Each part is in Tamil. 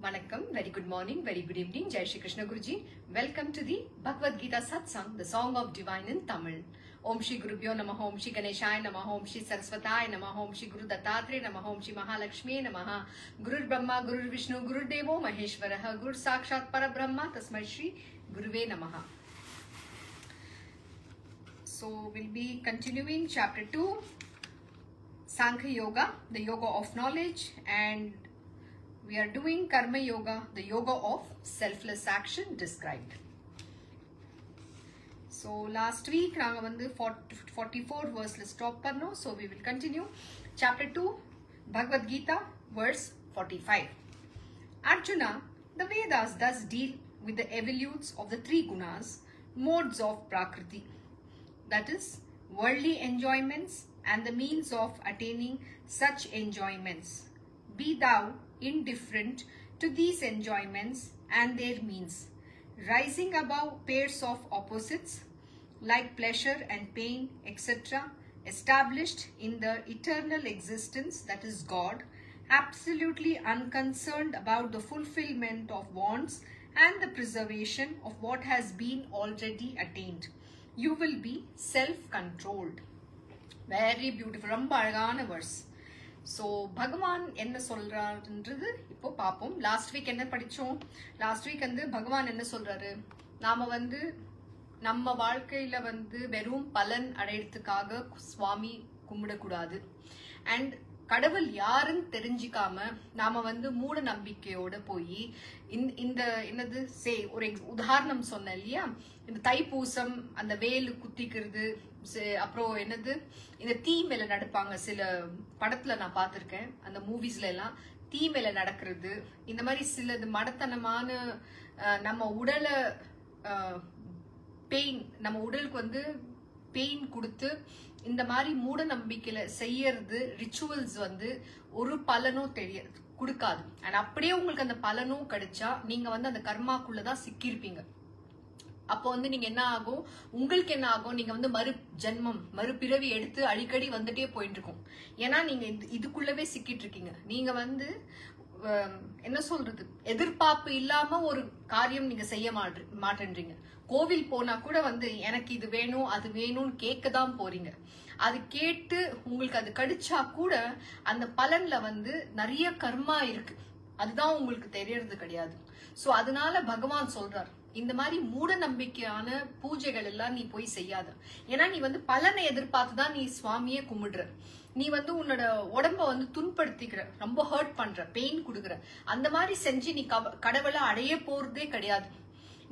Vanakkam, very good morning, very good evening. Jai Shri Krishna Guruji. Welcome to the Bhagavad Gita Satsang, the song of divine in Tamil. Om Shri Gurubhyo Namaha, Om Shri Ganeshaya Namaha, Om Shri Saraswataya Namaha, Om Shri Guru Dattatreya Namaha, Om Shri Mahalakshmi Namaha. Gurur Brahma, Gurur Vishnu, Gurur Devo Maheshwaraha, Gurur Sakshat Parabrahma, Tasmai Shri Guruve Namaha. So we'll be continuing chapter 2, Sankhya Yoga, the yoga of knowledge, and we are doing Karma Yoga, the yoga of selfless action described. So last week, naanga vandu 44 verse la stop pannom, so we will continue. Chapter 2, Bhagavad Gita, verse 45. Arjuna, the Vedas thus deal with the evolutes of the three gunas, modes of Prakriti, that is, worldly enjoyments and the means of attaining such enjoyments. Be thou indifferent to these enjoyments and their means, rising above pairs of opposites like pleasure and pain, etc., established in the eternal existence, that is God, absolutely unconcerned about the fulfillment of wants and the preservation of what has been already attained. You will be self-controlled. Very beautiful. ரொம்ப அழகான verse. So பகவான் என்ன சொல்றாருன்றது இப்போ பாப்போம். லாஸ்ட் வீக் என்ன படிச்சோம்? லாஸ்ட் வீக் வந்து பகவான் என்ன சொல்றாரு? நாம வந்து நம்ம வாழ்க்கையில வந்து வெறும் பலன் அடையறதுக்காக சுவாமி கும்பிடக்கூடாது. அண்ட் கடவுள் யாருன்னு தெரிஞ்சிக்காம நாம வந்து மூட நம்பிக்கையோட போய் இந்த என்னது ஒரு உதாரணம் சொன்னேன் இல்லையா, இந்த தைப்பூசம் அந்த வேலு குத்திக்கிறது, அப்புறம் என்னது இந்த தீ மேல நடப்பாங்க, சில படத்துல நான் பார்த்திருக்கேன், அந்த மூவிஸ்ல எல்லாம் தீ மேல நடக்கிறது, இந்த மாதிரி சிலது மடத்தனமான நம்ம உடலை பெயின், நம்ம உடலுக்கு வந்து பெயின் கொடுத்து இந்த மாதிரி மூட நம்பிக்கையில செய்யறது ரிச்சுவல்ஸ் வந்து ஒரு பலனும் தெரியாது, கொடுக்காது. அண்ட் அப்படியே உங்களுக்கு அந்த பலனும் கிடைச்சா நீங்க வந்து அந்த கர்மாக்குள்ளதான் சிக்கிருப்பீங்க. அப்போ வந்து நீங்க என்ன ஆகும், உங்களுக்கு என்ன ஆகும், நீங்க வந்து மறுபிறவி எடுத்து அடிக்கடி வந்துட்டே போயிட்டு இருக்கும். ஏன்னா நீங்க இதுக்குள்ளவே சிக்கிட்டு இருக்கீங்க. நீங்க வந்து என்ன சொல்றது, எதிர்பார்ப்பு இல்லாம ஒரு காரியம் நீங்க செய்ய மாட்டேன்றீங்க. கோவில் போனா கூட வந்து எனக்கு இது வேணும் அது வேணும்னு கேட்கதான் போறீங்க. அது கேட்டு உங்களுக்கு அது கிடைச்சா கூட அந்த பலன்ல வந்து நிறைய கர்மா இருக்கு, அதுதான் உங்களுக்கு தெரியறது கிடையாது. சோ அதனால பகவான் சொல்றார், இந்த மாதிரி மூட நம்பிக்கையான பூஜைகள் எல்லாம் நீ போய் செய்யாத. ஏன்னா நீ வந்து பலனை எதிர்பார்த்துதான் நீ சுவாமியே கும்பிடுற. நீ வந்து உன்னோட உடம்ப வந்து துன்படுத்திக்கிற, ரொம்ப ஹர்ட் பண்ற, பெயின் கொடுக்குற. அந்த மாதிரி செஞ்சு நீ கடவுளை அடைய போறதே கிடையாது.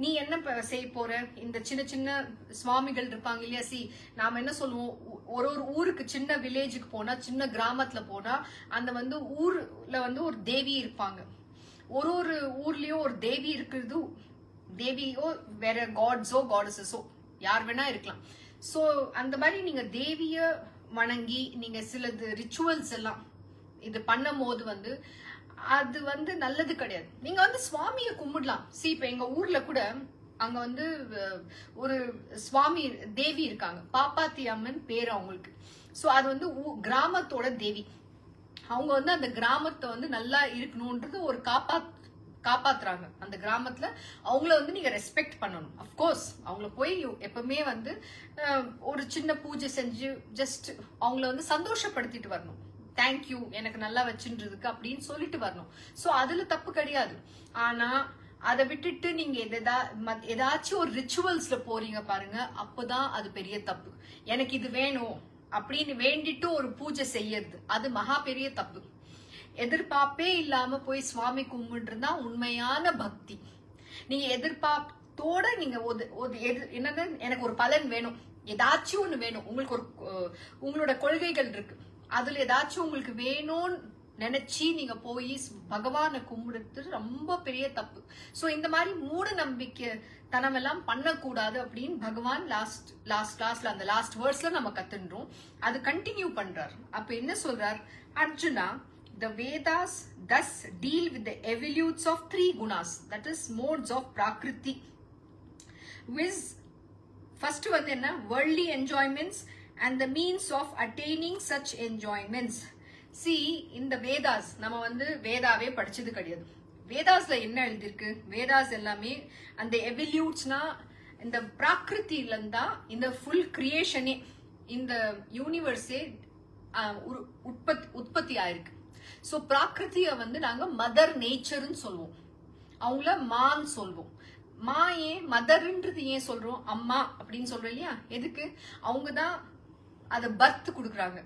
நீ என்ன செய்ய போற, இந்த சின்ன சின்ன சுவாமிகள் இருப்பாங்க இல்லையா, நாம என்ன சொல்லுவோம், ஒரு ஊருக்கு சின்ன வில்லேஜுக்கு போனா, சின்ன கிராமத்துல போனா அந்த வந்து ஊர்ல வந்து ஒரு தேவி இருப்பாங்க. ஒரு ஊர்லயும் ஒரு தேவி இருக்கிறது, தேவியோ வேற காட்ஸோ காடஸஸோ யார் வேணா இருக்கலாம். சோ அந்த மாதிரி நீங்க தேவிய வணங்கி நீங்க சிலது ரிச்சுவல்ஸ் எல்லாம் இது பண்ணும் போது வந்து அது வந்து நல்லது கிடையாது. நீங்க வந்து சுவாமிய கும்பிடலாம். இப்ப எங்க ஊர்ல கூட அங்க வந்து ஒரு சுவாமி தேவி இருக்காங்க, பாப்பாத்தி அம்மன் பேரு அவங்களுக்கு. சோ அது வந்து கிராமத்தோட தேவி. அவங்க வந்து அந்த கிராமத்தை வந்து நல்லா இருக்கணும்ன்றது ஒரு காப்பாத்துறாங்க. அந்த கிராமத்துல அவங்கள வந்து நீங்க ரெஸ்பெக்ட் பண்ணணும். அப்கோர்ஸ் அவங்கள போய் எப்பவுமே வந்து ஒரு சின்ன பூஜை செஞ்சு ஜஸ்ட் அவங்கள வந்து சந்தோஷப்படுத்திட்டு வரணும். தேங்க்யூ எனக்கு நல்லா வச்சுன்றதுக்கு அப்படின்னு சொல்லிட்டு வரணும். சோ அதுல தப்பு கிடையாது. ஆனா அதை விட்டுட்டு நீங்க ஏதாச்சும் ஒரு ரிச்சுவல்ஸ்ல போறீங்க பாருங்க, அப்பதான் அது பெரிய தப்பு. எனக்கு இது வேணும் அப்படின்னு வேண்டிட்டு ஒரு பூஜை செய்யறது அது மகா பெரிய தப்பு. எதிர்பார்ப்பே இல்லாம போய் சுவாமி கும்பிடுறதா உண்மையான பக்தி. நீங்க எதிர்பார்ப்போட நீங்க என்னது, எனக்கு ஒரு பலன் வேணும், ஏதாச்சும் ஒண்ணு வேணும், உங்களுக்கு ஒரு உங்களோட கொள்கைகள் இருக்கு, அதுல ஏதாச்சும் உங்களுக்கு வேணும்னு நினைச்சு நீங்க போய் பகவானை கும்பிடுறது ரொம்ப பெரிய தப்பு. சோ இந்த மாதிரி மூட நம்பிக்கை தனம் எல்லாம் பண்ணக்கூடாது அப்படின்னு பகவான் லாஸ்ட் கிளாஸ்ல அந்த லாஸ்ட் வேர்ஸ்ல நம்ம கத்துன்றோம். அது கண்டினியூ பண்றார். அப்ப என்ன சொல்றார், Arjuna, the Vedas thus deal with the evolutes of three gunas, that is modes of Prakriti, which first வந்து என்ன, worldly enjoyments and the means of attaining such enjoyments. In the Vedas, நம்ம வந்து வேதாவே படிச்சது கிடையாது. வேதாஸ்ல என்ன எழுதிருக்கு, வேதாஸ் எல்லாமே அந்த எவல்யூட்ஸ்னா இந்த பிராகிருத்தில இருந்தா இந்த ஃபுல் கிரியேஷனே, இந்த யூனிவர்ஸே உற்பத்தி ஆயிருக்கு. சோ பிராகிருத்திய வந்து நாங்க மதர் நேச்சர்னு சொல்லுவோம், அவங்கள மான்னு சொல்லுவோம். மா ஏன் மதர்ன்றது ஏன் சொல்றோம், அம்மா அப்படின்னு சொல்றோம் இல்லையா? எதுக்கு? அவங்கதான் அத பர்த் கொடுக்குறாங்க,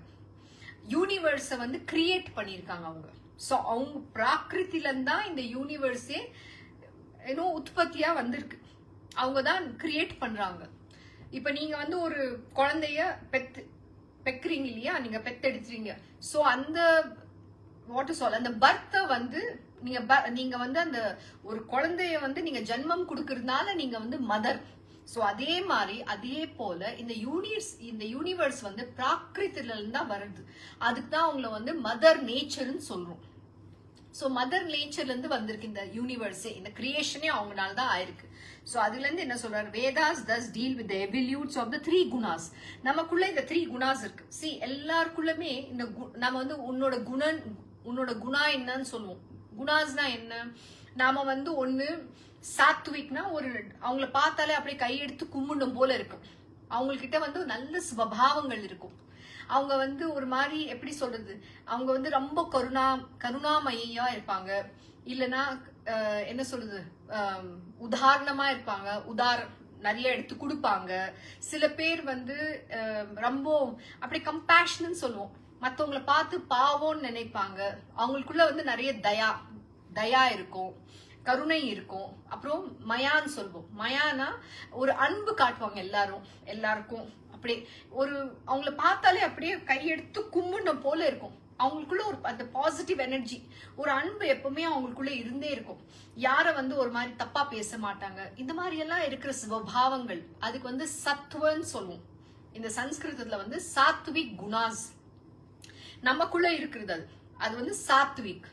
யூனிவர்ஸ வந்து கிரியேட் பண்ணிருக்காங்க அவங்க. சோ அவங்க பிராகிருத்தில இருந்தா இந்த யூனிவர்ஸே உற்பத்தியா வந்திருக்கு, அவங்கதான் கிரியேட் பண்றாங்க. இப்ப நீங்க வந்து ஒரு குழந்தைய பெக்குறீங்க இல்லையா, நீங்க பெத்தெடுத்துறீங்க. சோ அந்த அந்த பர்த்த வந்து நீங்க வந்து அந்த ஒரு குழந்தைய வந்து நீங்க ஜென்மம் கொடுக்கறதுனால நீங்க வந்து மதர். சோ அதே மாதிரி அதே போல இந்த யூனிவர்ஸ் வந்து பிராகிருத்தில இருந்தா வருது, அதுக்கு தான் அவங்கள வந்து மதர் நேச்சர்னு சொல்றோம். சோ மதர் நேச்சர்ல இருந்து வந்திருக்கு இந்த யூனிவர்ஸே, இந்த கிரியேஷனே அவங்கனால தான் ஆயிருக்கு. சோ அதுல இருந்து என்ன சொல்றாரு, Vedas thus deal with the evolutes of the 3 gunas. நமக்குள்ள இந்த 3 குணாஸ் இருக்கு. see எல்லாருக்குள்ளமே இந்த நம்ம வந்து உன்னோட குணா என்னன்னு சொல்லுவோம். குணாஸ்னா என்ன? நாம வந்து ஒண்ணு சாத்விக்னா ஒரு அவங்கள பார்த்தாலே அப்படியே கையெடுத்து கும்பிடணும் போல இருக்கும், அவங்ககிட்ட வந்து நல்ல சுபாவங்கள் இருக்கும். அவங்க வந்து ஒரு மாதிரி எப்படி சொல்றது, அவங்க வந்து ரொம்ப கருணாமயியா இருப்பாங்க, இல்லனா என்ன சொல்றது, உதாரணமா இருப்பாங்க, நிறைய எடுத்து கொடுப்பாங்க. சில பேர் வந்து ரொம்ப அப்படி கம்பேஷன் சொல்லுவோம், மத்தவங்களை பார்த்து பாவம்னு நினைப்பாங்க. அவங்களுக்குள்ள வந்து நிறைய தயா இருக்கும், கருணை இருக்கும். அப்புறம் மயான்னு சொல்லுவோம். மயானா ஒரு அன்பு காட்டுவாங்க எல்லாருக்கும். அப்படியே ஒரு அவங்கள பார்த்தாலே அப்படியே கையெடுத்து கும்பிடணும் போல இருக்கும். அவங்களுக்குள்ள ஒரு அந்த பாசிட்டிவ் எனர்ஜி, ஒரு அன்பு எப்பவுமே அவங்களுக்குள்ள இருந்தே இருக்கும். யார வந்து ஒரு மாதிரி தப்பா பேச மாட்டாங்க. இந்த மாதிரி எல்லாம் இருக்கிற சுபாவங்கள் அதுக்கு வந்து சத்துவன்னு சொல்லுவோம். இந்த சன்ஸ்கிருதத்துல வந்து சாத்விக் குணாஸ் நமக்குள்ள இருக்கிறது, அது வந்து சாத்விக்.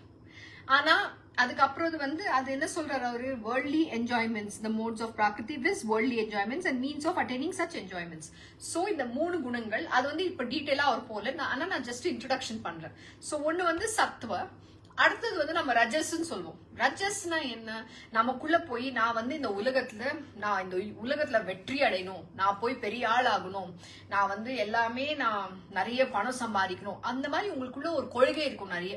ஆனா அதுக்கப்புறம் வந்து அது என்ன சொல்றாரு அவரு, worldly enjoyments, the modes of prakriti with worldly enjoyments and means of attaining such enjoyments. So இந்த 3 குணங்கள் அது வந்து இப்ப டீடைலா அவர் போல, ஆனா நான் ஜஸ்ட் இன்ட்ரோடக்ஷன் பண்றேன். சோ ஒண்ணு வந்து சத்துவ, அடுத்தது வந்து நம்ம ரஜஸ்ன்னு சொல்லுவோம். ரஜஸ்னா என்ன, நமக்குள்ள போய் நான் வந்து இந்த உலகத்துல வெற்றி அடையணும், நான் போய் பெரிய ஆள் ஆகணும், நான் வந்து எல்லாமே நான் நிறைய பணம் சம்பாதிக்கணும், அந்த மாதிரி உங்களுக்குள்ள ஒரு கொள்கை இருக்கும் நிறைய.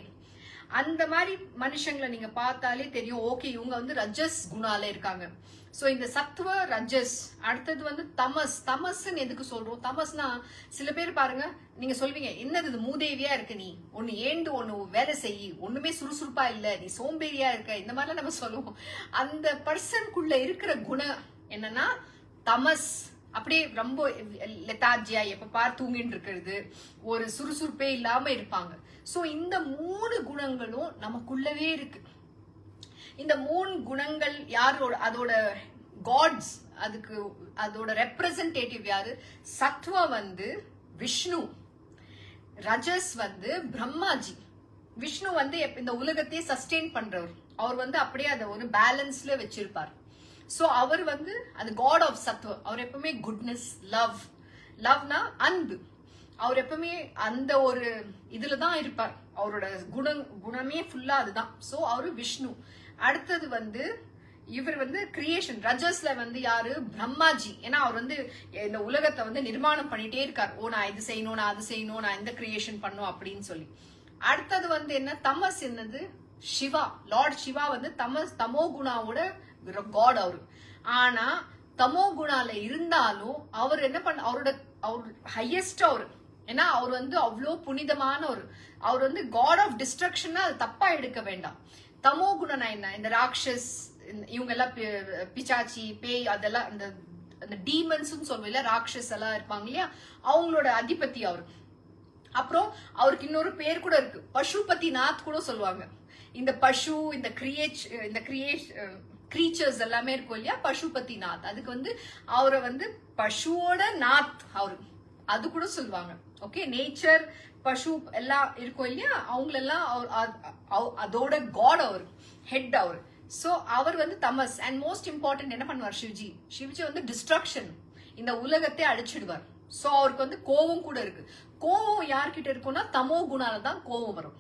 அந்த மாதிரி மனுஷங்களை நீங்க பார்த்தாலே தெரியும், ஓகே இவங்க வந்து ரஜஸ் குணால இருக்காங்க. சோ இந்த சத்துவ ரஜஸ். அடுத்தது வந்து தமஸ்ன்னு எதுக்கு சொல்றோம்? தமஸ்னா சில பேர் பாருங்க, நீங்க சொல்வீங்க என்னது மூதேவியா இருக்கு, நீ ஒண்ணு வேலை செய்யி, ஒண்ணுமே சுறுசுறுப்பா இல்ல, நீ சோம்பேறியா இருக்க, இந்த மாதிரிலாம் நம்ம சொல்லுவோம். அந்த பர்சனுக்குள்ள இருக்கிற குணம் என்னன்னா தமஸ். அப்படியே ரொம்ப லெத்தாஜியா எப்ப பார் தூங்கிட்டு இருக்கிறது, ஒரு சுறுசுறுப்பே இல்லாம இருப்பாங்க. சோ இந்த 3 குணங்களும் நமக்குள்ளவே இருக்கு. இந்த 3 குணங்கள் யாரோட, அதோட காட்ஸ், அதோட ரெப்ரசன்டேட்டிவ் யாரு? சத்வா வந்து விஷ்ணு, ரஜஸ் வந்து பிரம்மாஜி. விஷ்ணு வந்து இந்த உலகத்தையே சஸ்டெயின் பண்றவர், அவர் வந்து அப்படியே அதை ஒரு பேலன்ஸ்ல வச்சிருப்பார். சோ அவர் வந்து அது காட் ஆஃப் சத்வ. அவர் எப்பவுமே குட்னஸ், லவ்னா அன்பு, அவர் எப்பவுமே அந்த ஒரு இதுலதான் இருப்பார். அவரோட குணமே ஃபுல்லா அதுதான். சோ அவரு விஷ்ணு. அடுத்தது வந்து இவர் வந்து கிரியேஷன், ரஜஸ்ல வந்து யாரு? பிரம்மாஜி. ஏன்னா அவர் வந்து இந்த உலகத்தை வந்து நிர்மாணம் பண்ணிட்டே இருக்கார். நான் இது செய்யணும், நான் அது செய்யணும், நான் இந்த கிரியேஷன் பண்ணும் அப்படின்னு சொல்லி. அடுத்தது வந்து என்ன? தமஸ் என்னது? சிவா, லார்ட் சிவா வந்து தமோ குணாவோட காட் அவரு. ஆனா தமோ குணால இருந்தாலும் அவர் என்ன அவர் ஹையஸ்ட் அவரு. ஏன்னா அவர் வந்து அவ்வளோ புனிதமானவர். அவர் வந்து காட் ஆஃப் டிஸ்ட்ரக்ஷன், அது தப்பா எடுக்க வேண்டாம். தமோ குணனா என்ன? இந்த ராட்சஸ், இவங்க எல்லாம் பிசாச்சி, பேய், அதெல்லாம் அந்த டீமன்ஸ் சொல்லுவோம்ல, ராட்சஸ் எல்லாம் இருப்பாங்க இல்லையா, அவங்களோட அதிபதி அவரு. அப்புறம் அவருக்கு இன்னொரு பேர் கூட இருக்கு, பசுபதி நாத் கூட சொல்லுவாங்க. இந்த பசு, இந்த கிரீச்சர்ஸ் எல்லாமே இருக்கும் இல்லையா, பசுபதி நாத். அதுக்கு வந்து அவரை வந்து பசுவோட நாத் அவரு, அது கூட சொல்லுவாங்க. ஓகே, நேச்சர், பசு எல்லாம் இருக்கும் இல்லையா, அவங்களெல்லாம் அதோட காட் அவர், ஹெட் அவர். சோ அவர் வந்து தமஸ். அண்ட் மோஸ்ட் இம்பார்ட்டன்ட் என்ன பண்ணுவார் சிவஜி வந்து டிஸ்ட்ரக்ஷன், இந்த உலகத்தை அழிச்சிடுவார். சோ அவருக்கு வந்து கோவம் கூட இருக்கு. கோவம் யார்கிட்ட இருக்கும்னா தமோ குணால தான் கோவம் வரும்.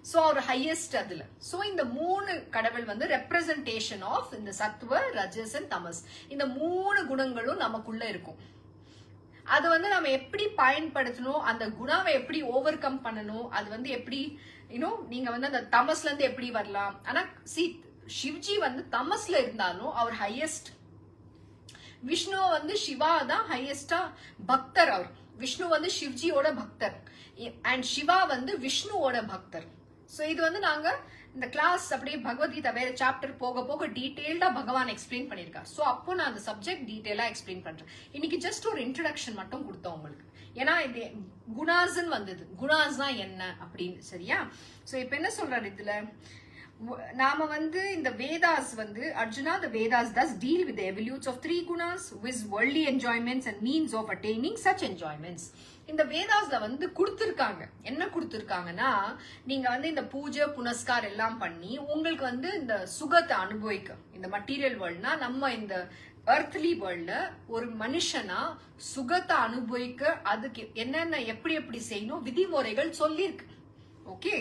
சோ அவர் ஹையஸ்ட் அதுல. சோ இந்த 3 கடவுள் வந்து ரெப்ரசன்டேஷன் ஆஃப் இந்த சத்துவ, ரஜஸ் அண்ட் தமஸ். இந்த 3 குணங்களும் நமக்குள்ள இருக்கும். அது வந்து நம்ம எப்படி பயன்படுத்தணும், அந்த குணாவை எப்படி ஓவர் கம் பண்ணணும், அது வந்து எப்படி நீங்க வந்து அந்த தமஸ்ல இருந்து எப்படி வரலாம். ஆனா சிவ்ஜி வந்து தமஸ்ல இருந்தாலும் அவர் ஹையஸ்ட். விஷ்ணு வந்து சிவா தான் ஹையஸ்டா பக்தர். அவர் விஷ்ணு வந்து சிவ்ஜியோட பக்தர் அண்ட் சிவா வந்து விஷ்ணுவோட பக்தர். சோ இது வந்து நாங்க இந்த கிளாஸ் அப்படியே பகவத்கீதா வேற சாப்டர் போக போக டீடைல்டா பகவான் எக்ஸ்பிளைன் பண்ணிருக்கார். சோ அப்போ நான் அந்த சப்ஜெக்ட் டீடைலா எக்ஸ்பிளைன் பண்றேன். இன்னைக்கு ஜஸ்ட் ஒரு இன்ட்ரோடக்ஷன் மட்டும் கொடுத்தோம் உங்களுக்கு. ஏன்னா இது குணாஸ்ன்னு வந்தது, குணாஸ்னா என்ன அப்படின்னு. சரியா? சோ இப்ப என்ன சொல்றாரு இதுல, நாம வந்து இந்த வேதாஸ் வந்து Arjuna, the Vedas thus deal with the evolutes of 3 gunas with worldly enjoyments and means of attaining such enjoyments. இந்த வேதாஸ்ல வந்து கொடுத்திருக்காங்க, என்ன கொடுத்திருக்காங்கன்னா, நீங்க வந்து இந்த பூஜை புனஸ்கார் எல்லாம் பண்ணி உங்களுக்கு வந்து இந்த சுகத்தை அனுபவிக்க, இந்த மெட்டீரியல் வேர்ல்ட்னா நம்ம இந்த எர்த்லி வேர்ல்ட்ல ஒரு மனுஷனா சுகத்தை அனுபவிக்க அதுக்கு என்னென்ன எப்படி எப்படி செய்யணும் விதிமுறைகள் சொல்லியிருக்கு. Okay?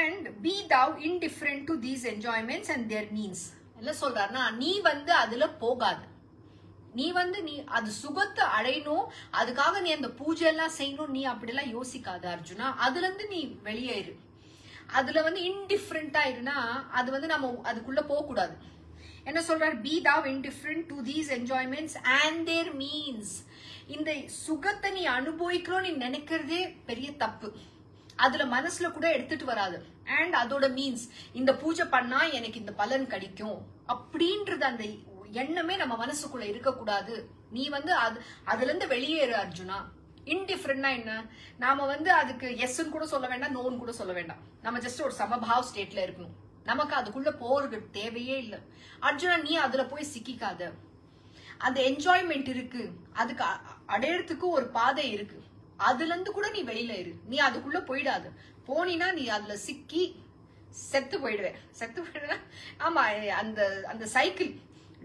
and be thou indifferent to these enjoyments and their means. என்ன சொல்றாருன்னா, நீ வந்து அதுல போகாத, நீ வந்து நீ அது சுகத்தை அடையணும், அதுக்காக நீ அந்த பூஜை எல்லாம் செய்யணும், நீ அப்படிலாம் யோசிக்காத அர்ஜுனா. அதுல இருந்து நீ வெளியேறு. அதுல வந்து இன்டிஃபரண்டா இருனா அது வந்து நம்ம அதுக்குள்ள போக கூடாது. என்ன சொல்றாரு, be thou indifferent to these enjoyments and their means. இந்த சுகத்தை நீ அனுபவிக்கிறோம் நீ நினைக்கிறதே பெரிய தப்பு. அதுல மனசுல கூட எடுத்துட்டு வராது. அண்ட் அதோட மீன்ஸ், இந்த பூஜை பண்ணா எனக்கு இந்த பலன் கிடைக்கும் அப்படின்றது அந்த எண்ணமே நம்ம மனசுக்குள்ள இருக்க கூடாது. நீ வந்து அதுல இருந்து வெளியேறு அர்ஜுனா. இன்டிஃபரண்ட்னா என்ன, நாம வந்து அதுக்கு எஸ்ன்னு கூட சொல்ல வேண்டாம், நோன்னு கூட சொல்ல வேண்டாம். நம்ம ஜஸ்ட் ஒரு சமபாவ் ஸ்டேட்ல இருக்கணும். நமக்கு அதுக்குள்ள போறது தேவையே இல்லை அர்ஜுனா. நீ அதுல போய் சிக்கிக்காத. அந்த என்ஜாய்மெண்ட் இருக்கு, அதுக்கு அடையறதுக்கு ஒரு பாதை இருக்கு, அதுல இருந்து கூட நீ வெளியில இரு. நீ அதுக்குள்ள போயிடாது. போனீனா நீ அதுல சிக்கி செத்து போயிடுவேன். செத்து போயிடுவேன். ஆமா, அந்த அந்த சைக்கிள்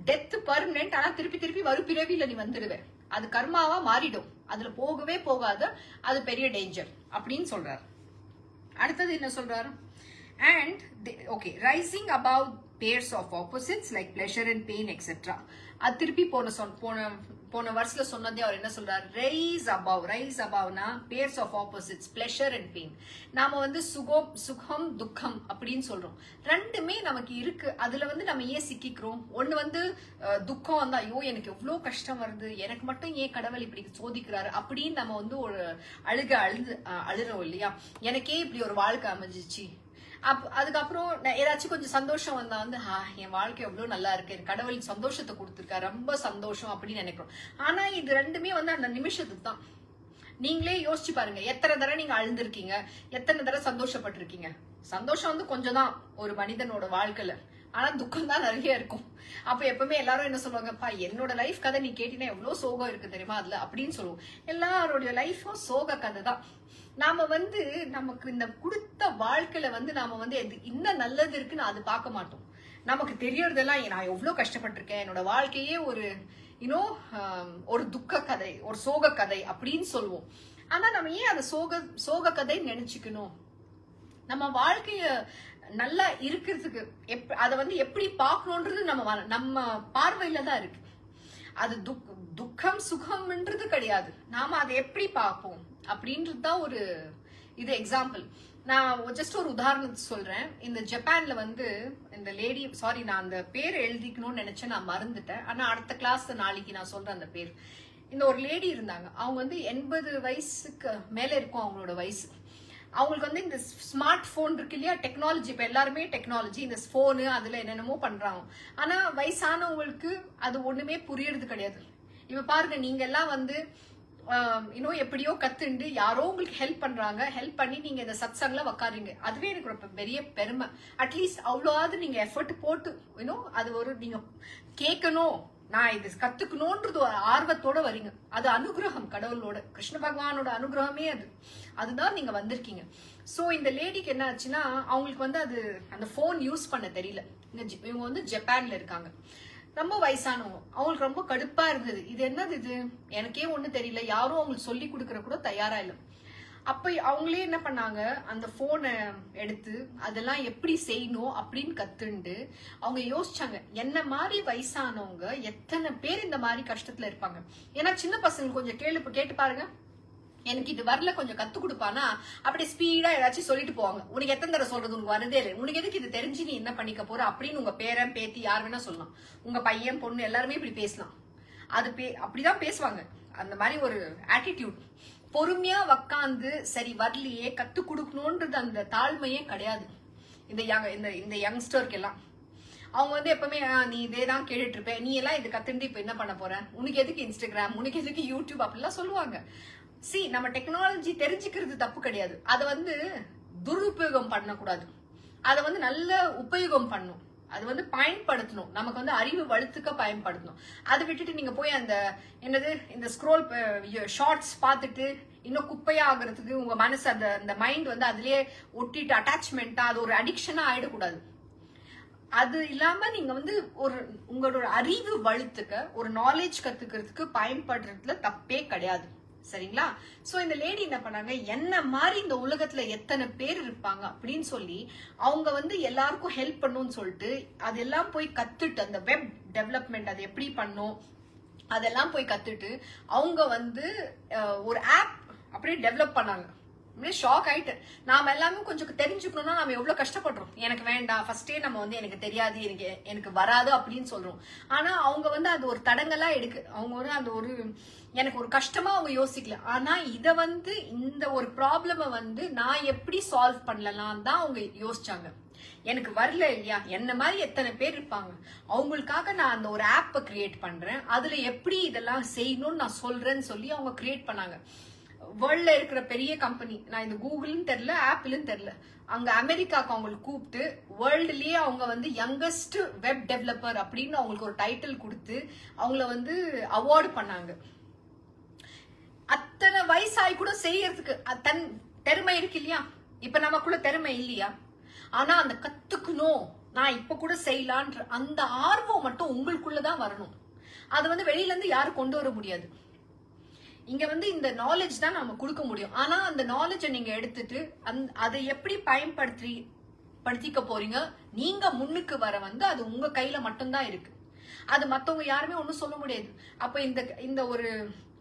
டெத் பர்மனன்ட். ஆனா திருப்பி திருப்பி பிறவியில நீ வந்துடுவேன். அது கர்மாவா மாறிடும். அதுல போகவே போகாத, அது பெரிய டேஞ்சர் அப்படின்னு சொல்றாரு. அடுத்தது என்ன சொல்றாரு, and okay, rising above pairs of opposites like pleasure and pain etc. அது திருப்பி போன வருஷத்துல சொன்னதே அவர் என்ன சொல்றாரு, ரைஸ் அபவ். ரைஸ் அபவ்னா pairs of opposites, pleasure and pain. நாம வந்து சுகம் துக்கம் அப்படின்னு சொல்றோம். ரெண்டுமே நமக்கு இருக்கு. அதுல வந்து நம்ம ஏன் சிக்கிக்கிறோம்? ஒண்ணு வந்து துக்கம் வந்தா, ஐயோ எனக்கு எவ்வளவு கஷ்டம் வருது, எனக்கு மட்டும் ஏன் கடவுள் இப்படி சோதிக்கிறாரு அப்படின்னு நம்ம வந்து ஒரு அழுறோம் இல்லையா? எனக்கே இப்படி ஒரு வாழ்க்கை அமைஞ்சிச்சு. அதுக்கப்புறம் ஏதாச்சும் கொஞ்சம் சந்தோஷம் வந்தா வந்து என் வாழ்க்கை எவ்வளவு நல்லா இருக்கு, கடவுள் சந்தோஷத்தை கொடுத்துருக்காரு, ரொம்ப சந்தோஷம் அப்படின்னு நினைக்கிறோம். ஆனா இது ரெண்டுமே வந்து அந்த நிமிஷத்துக்கு தான். நீங்களே யோசிச்சு பாருங்க, எத்தனை தடவை நீங்க அழுந்திருக்கீங்க, எத்தனை தடவை சந்தோஷப்பட்டிருக்கீங்க. சந்தோஷம் வந்து கொஞ்சம் தான் ஒரு மனிதனோட வாழ்க்கையில, ஆனா துக்கம் தான் நிறைய இருக்கும். அப்ப எப்பவுமே எல்லாரும் என்ன சொல்லுவாங்கப்பா, என்னோட லைஃப் கதை நீ கேட்டீங்கன்னா எவ்வளவு சோகம் இருக்கு தெரியுமா அதுல அப்படின்னு சொல்லுவோம். எல்லாரோட லைஃபும் சோக கதை தான். நாம வந்து நமக்கு இந்த கொடுத்த வாழ்க்கையில வந்து நாம வந்து இன்னும் நல்லது இருக்குன்னு அது பார்க்க மாட்டோம். நமக்கு தெரியறதெல்லாம் நான் எவ்வளவு கஷ்டப்பட்டிருக்கேன், என்னோட வாழ்க்கையே ஒரு ஒரு துக்க கதை, ஒரு சோக கதை அப்படின்னு சொல்லுவோம். ஆனா நம்ம ஏன் அதை சோக கதை நினைச்சுக்கணும்? நம்ம வாழ்க்கைய நல்லா இருக்கிறதுக்கு அதை வந்து எப்படி பார்க்கணும்ன்றது நம்ம பார்வையில தான் இருக்கு. அது துக்கம் சுகம்ன்றது கிடையாது. நாம அதை எப்படி பார்ப்போம் அப்படின்றது தான் ஒரு இது எக்ஸாம்பிள். நான் ஜஸ்ட் ஒரு உதாரணத்தை சொல்றேன். இந்த ஜப்பான்ல வந்து இந்த லேடி, சாரி நான் அந்த பேர் எழுதிக்கணும்னு நினைச்சேன், நான் மறந்துட்டேன். ஆனா அடுத்த கிளாஸ் நாளைக்கு நான் சொல்றேன் அந்த பேர். இந்த ஒரு லேடி இருந்தாங்க, அவங்க வந்து 80 வயசுக்கு மேல இருக்கும் அவங்களோட வயசு. அவங்களுக்கு வந்து இந்த ஸ்மார்ட் போன் இருக்கு இல்லையா, டெக்னாலஜி, இப்ப எல்லாருமே டெக்னாலஜி, இந்த போனு அதுல என்னென்னமோ பண்றாங்க. ஆனா வயசானவங்களுக்கு அது ஒண்ணுமே புரியறது கிடையாது. இப்ப பாருங்க, நீங்க எல்லாம் வந்து எப்படியோ கத்துண்டு யாரோ உங்களுக்கு ஹெல்ப் பண்றாங்க, ஹெல்ப் பண்ணி நீங்க இந்த சத்சங்ல உக்காருங்க. அதுவே எனக்கு ரொம்ப பெரிய பெருமை. அட்லீஸ்ட் அவ்வளோவாவது நீங்க எஃபர்ட் போட்டு அது ஒரு நீங்க கேட்கணும், நான் இது கத்துக்கணும்ன்றது ஒரு ஆர்வத்தோட வரீங்க. அது அனுகிரகம், கடவுளோட கிருஷ்ண பகவானோட அனுகிரகமே அதுதான் நீங்க வந்திருக்கீங்க. சோ இந்த லேடிக்கு என்ன ஆச்சுன்னா, அவங்களுக்கு வந்து அந்த போன் யூஸ் பண்ண தெரியல. இவங்க வந்து ஜப்பான்ல இருக்காங்க, ரொம்ப வயசானவங்க. அவங்களுக்கு ரொம்ப கடுப்பா இருந்தது. இது என்னது இது, எனக்கே ஒண்ணு தெரியல, யாரும் அவங்களுக்கு சொல்லி கொடுக்கற கூட தயாரா இல்லை. அப்ப அவங்களே என்ன பண்ணாங்க, அந்த போனை எடுத்து அதெல்லாம் எப்படி செய்யணும் அப்படின்னு கத்துண்டு அவங்க யோசிச்சாங்க, என்ன மாதிரி வயசானவங்க எத்தனை பேர் இந்த மாதிரி கஷ்டத்துல இருப்பாங்க. ஏன்னா சின்ன பசங்க கொஞ்சம் கேட்டு பாருங்க, எனக்கு இது வரல கொஞ்சம் கத்து கொடுப்பானா அப்படி ஸ்பீடா ஏதாச்சும் சொல்லிட்டு போவாங்க. உனக்கு எத்தனை தடவை சொல்றது, உனக்கு வரதே இல்லை, உனக்கு எதுக்கு இது தெரிஞ்சு நீ என்ன பண்ணிக்க போற அப்படின்னு உங்க பேரன் பேத்தி யார் வேணா சொல்லலாம். உங்க பையன் பொண்ணு எல்லாருமே இப்படி பேசலாம். அது அப்படிதான் பேசுவாங்க. அந்த மாதிரி ஒரு ஆட்டிடியூட். பொறுமையா உக்காந்து சரி வரலையே கத்து கொடுக்கணும்ன்றது அந்த தாழ்மையே கிடையாது இந்த யங்ஸ்டருக்கு எல்லாம். அவங்க வந்து எப்பவுமே நீ இதே தான் கேட்டுட்டு இருப்ப, நீ எல்லாம் இது கத்துட்டு இப்ப என்ன பண்ண போற, உனக்கு எதுக்கு இன்ஸ்டாகிராம், உனக்கு எதுக்கு யூடியூப் அப்படிலாம் சொல்லுவாங்க. நம்ம டெக்னாலஜி தெரிஞ்சுக்கிறது தப்பு கிடையாது, அதை வந்து துருபயோகம் பண்ணக்கூடாது, அதை வந்து நல்ல உபயோகம் பண்ணும், அது வந்து பயன்படுத்தணும், நமக்கு வந்து அறிவு வளர்த்துக்க பயன்படுத்தணும். அதை விட்டுட்டு நீங்க போய் அந்த என்னது இந்த ஸ்க்ரோல் ஷார்ட்ஸ் பார்த்துட்டு இன்னும் குப்பையா ஆகுறதுக்கு உங்க மனசு அந்த மைண்ட் வந்து அதுலயே ஒட்டிட்டு அட்டாச்மெண்டா அது ஒரு அடிக்ஷனா ஆயிடக்கூடாது. அது இல்லாம நீங்க வந்து உங்களோட அறிவு வளர்த்துக்க ஒரு நாலேஜ் கத்துக்கிறதுக்கு பயன்படுறதுல தப்பே கிடையாது. சரிங்களா? சோ இந்த லேடி என்ன பண்ணாங்க, என்ன மாதிரி இந்த உலகத்துல எத்தனை பேர் இருப்பாங்க அப்படின்னு சொல்லி அவங்க வந்து எல்லாருக்கும் ஹெல்ப் பண்ணும்னு சொல்லிட்டு அதெல்லாம் போய் கத்துட்டு அந்த வெப் டெவலப்மெண்ட் அது எப்படி பண்ணும் அதெல்லாம் போய் கத்துட்டு அவங்க வந்து ஒரு ஆப் அப்படியே டெவலப் பண்ணாங்க. ஷாக் ஆயிட்டு. நாம எல்லாமே கொஞ்சம் தெரிஞ்சுக்கணும்னா நம்ம எவ்வளவு கஷ்டப்படுறோம். எனக்கு வேண்டாம், ஃபர்ஸ்டே நம்ம வந்து எனக்கு தெரியாது, எனக்கு வராது அப்படின்னு சொல்றோம். ஆனா அவங்க வந்து அது ஒரு தடங்கலா எடுக்கு. அவங்க வந்து அந்த ஒரு எனக்கு ஒரு கஷ்டமா அவங்க யோசிக்கல. ஆனா இத வந்து இந்த ஒரு ப்ராப்ளம வந்து நான் எப்படி சால்வ் பண்ணலாம் தான் அவங்க யோசிச்சாங்க. எனக்கு வரல இல்லையா, என்ன மாதிரி எத்தனை பேர் இருப்பாங்க, அவங்களுக்காக நான் அந்த ஒரு ஆப்பை கிரியேட் பண்றேன், அதுல எப்படி இதெல்லாம் செய்யணும்னு நான் சொல்றேன்னு சொல்லி அவங்க கிரியேட் பண்ணாங்க. வேர்ல்ட்ல இருக்கிற பெரிய கம்பெனி, நான் இந்த கூகுள்னு தெரியல ஆப்பிள்னு தெரியல, அங்க அமெரிக்காக்கு அவங்களுக்கு கூப்பிட்டு வேர்ல்டுலயே அவங்க வந்து யங்கஸ்ட் வெப் டெவலப்பர் அப்படின்னு அவங்களுக்கு ஒரு டைட்டில் கொடுத்து அவங்கள வந்து அவார்டு பண்ணாங்க. அத்தனை வயசாகி கூட செய்யறதுக்கு தன் திறமை இருக்கு இல்லையா. இப்ப நமக்குள்ள திறமை இல்லையா, ஆனா அந்த கத்துக்கணும் நான் இப்ப கூட செய்யலான்ற அந்த ஆர்வம் மட்டும் உங்களுக்குள்ளதான் வரணும். அது வந்து வெளியில இருந்து யாரும் கொண்டு வர முடியாது. இங்க வந்து இந்த நாலேஜ் தான் நம்ம கொடுக்க முடியும். ஆனா அந்த நாலேஜை நீங்க எடுத்துட்டு அதை எப்படி படுத்திக்க போறீங்க, நீங்க முன்னுக்கு வர வந்து அது உங்க கையில மட்டும்தான் இருக்கு. அது மத்தவங்க யாருமே ஒண்ணும் சொல்ல முடியாது. அப்ப இந்த ஒரு